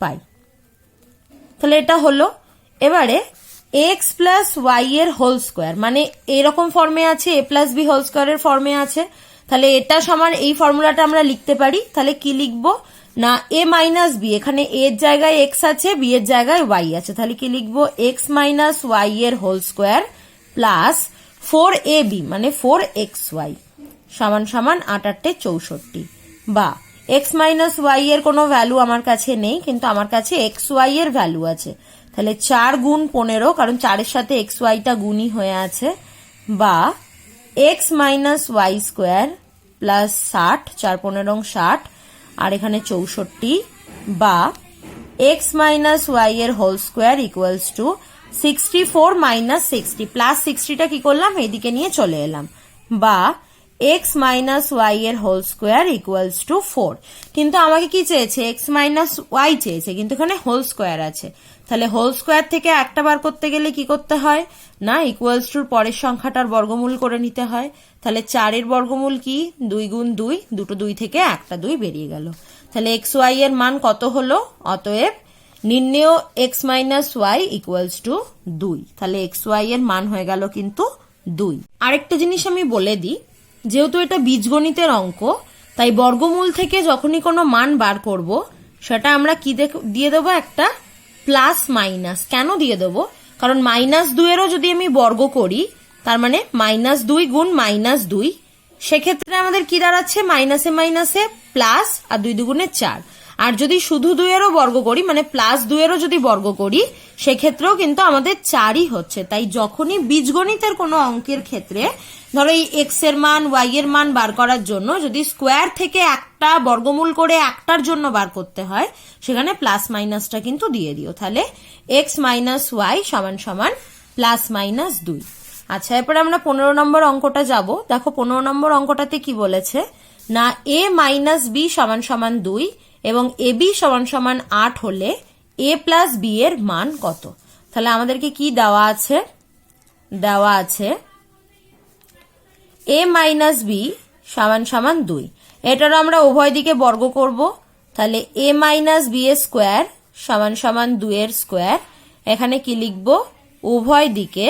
পাই। তাহলে এটা হলো। এবারে এক্স প্লাস ওয়াই এর হোল স্কোয়ার মানে এরকম ফর্মে আছে, এ প্লাস বি হোল স্কোয়ারের ফর্মে আছে, তাহলে এটা সমান এই ফর্মুলাটা আমরা লিখতে পারি। তাহলে কি লিখবো না, এ মাইনাস বি, এখানে এর জায়গায় এক্স আছে, বি এর জায়গায় ওয়াই আছে, তাহলে কি লিখবো এক্স মাইনাস ওয়াই এর হোল স্কোয়ার প্লাস 4ab মানে 4xy সমান সমান 8 64, বা এক্স মাইনাস ওয়াই এর কোনো ভ্যালু আমার কাছে নেই, কিন্তু আমার কাছে এক্স ওয়াই এর ভ্যালু আছে। তাহলে 4 গুণ 15, কারণ 4-এর সাথে এক্স ওয়াইটা গুণই হয়ে আছে, বা X minus Y square plus 60, 4 15 60 আর এখানে 64, বা এক্স মাইনাস ওয়াই এর হোল স্কোয়ার ইকুয়ালস টু 64 মাইনাস 60, প্লাস 60টা কি করলাম এইদিকে নিয়ে চলে এলাম, বা এক্স মাইনাস ওয়াই এর হোল স্কোয়ার ইকুয়ালস টু 4। কিন্তু আমাকে কি চেয়েছে, এক্স মাইনাস ওয়াই চেয়েছে, কিন্তু এখানে হোল স্কোয়ার আছে। তাহলে হোল স্কোয়ার থেকে একটা বার করতে গেলে কি করতে হয় না, ইকুয়ালস টুর পরের সংখ্যাটার বর্গমূল করে নিতে হয়। তাহলে 4-এর বর্গমূল কি, 2 গুণ 2, দুটো 2 থেকে একটা 2 বেরিয়ে গেল। তাহলে এক্স ওয়াই এর মান কত হলো, অতএব নির্ণেয় X minus Y equals to 2। তাহলে এক্স ওয়াই এর মান হয়ে গেল কিন্তু 2। আরেকটা জিনিস আমি বলে দিই, যেহেতু এটা বীজগণিতের অঙ্ক, তাই বর্গমূল থেকে যখনই কোনো মান বার করব সেটা আমরা কি দিয়ে দেবো, একটা প্লাস মাইনাস। কেন দিয়ে দেবো, কারণ -2-এরও যদি আমি বর্গ করি তার মানে -2 গুণ -2, সেক্ষেত্রে আমাদের কি দাঁড়াচ্ছে, মাইনাসে মাইনাসে প্লাস আর 2 দুগুণে 4। আর যদি শুধু 2-এরও বর্গ করি মানে +2-এরও যদি বর্গ করি সেক্ষেত্রেও কিন্তু আমাদের 4ই হচ্ছে। তাই যখনই বীজগণিতের কোনো অঙ্কের ক্ষেত্রে ধরো এই এক্স এর মান ওয়াই এর মান বার করার জন্য যদি স্কোয়ার থেকে একটা বর্গমূল করে একটার জন্য বার করতে হয় সেখানে প্লাস মাইনাসটা কিন্তু দিয়ে দিও। তাহলে এক্স মাইনাস ওয়াই সমান সমান প্লাস মাইনাস 2। আচ্ছা, এরপরে আমরা 15 নম্বর অঙ্কটা যাব। দেখো 15 নম্বর অঙ্কটাতে কি বলেছে না, এ মাইনাস বি সমান সমান 2 এবং এ বি সমান সমান 8 হলে এ প্লাস বি এর মান কত। তাহলে আমাদেরকে কি দেওয়া আছে, দেওয়া আছে এ মাইনাস বি সমান সমান 2, এটারও আমরা উভয় দিকে বর্গ করব। তাহলে এ মাইনাস বি এর স্কোয়ার সমান সমান 2 এর স্কোয়ার, এখানে কি লিখব, উভয় দিকে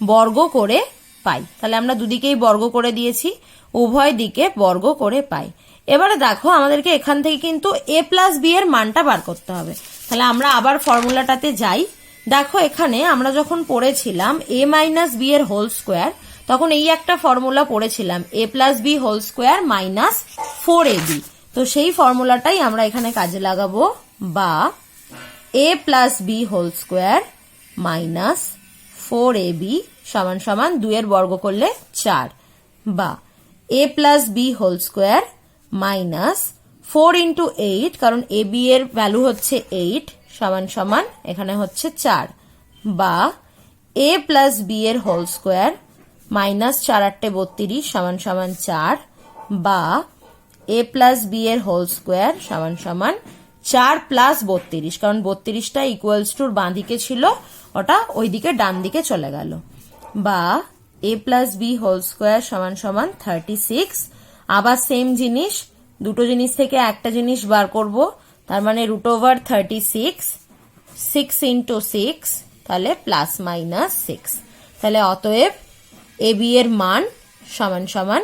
বর্গ করে পাই। তাহলে আমরা দুদিকেই বর্গ করে দিয়েছি, উভয় দিকে বর্গ করে পাই। এবারে দেখো আমাদেরকে এখান থেকে কিন্তু এ প্লাস বি এর মানটা বার করতে হবে। তাহলে আমরা আবার ফর্মুলাটাতে যাই। দেখো এখানে আমরা যখন পড়েছিলাম এ মাইনাস বি এর হোল স্কোয়ার, তখন এই একটা ফর্মুলা পড়েছিলাম, A plus B whole square minus 4ab। তো সেই ফর্মুলাটাই আমরা এখানে কাজে লাগাবো, বা a plus B whole square minus 4ab সমান সমান 2 এর বর্গ করলে 4, বা a plus B whole square minus 4 into 8, কারণ এ বি এর ভ্যালু হচ্ছে 8 সমান সমান এখানে হচ্ছে 4, বা a প্লাস বি এর হোল স্কোয়ার মাইনাস 4 8 32 সমান সমান 4, বা a প্লাস বি এর হোল স্কোয়ার সমান সমান 4 প্লাস 32, কারণ 32টা ইকুয়ালস টুর বাঁ দিকে ছিল, ওটা ওইদিকে ডান দিকে চলে গেল, বা a plus B whole square সমান সমান 36। আবার সেম জিনিস, দুটো জিনিস থেকে একটা জিনিস বার করব, তার মানে রুট ওভার 36, 6 ইন্টু 6, তাহলে প্লাস মাইনাস 6। তাহলে অতএব এ বি এর মান সমান সমান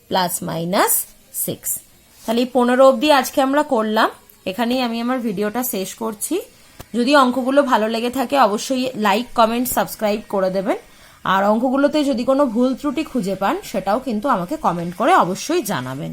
প্লাস মাইনাস 6। তাহলে এই 15 অবধি আজকে আমরা করলাম। এখানেই আমি আমার ভিডিওটা শেষ করছি। যদি অঙ্কগুলো ভালো লেগে থাকে অবশ্যই লাইক, কমেন্ট, সাবস্ক্রাইব করে দেবেন। আর অঙ্কগুলোতে যদি কোনো ভুল ত্রুটি খুঁজে পান সেটাও কিন্তু আমাকে কমেন্ট করে অবশ্যই জানাবেন।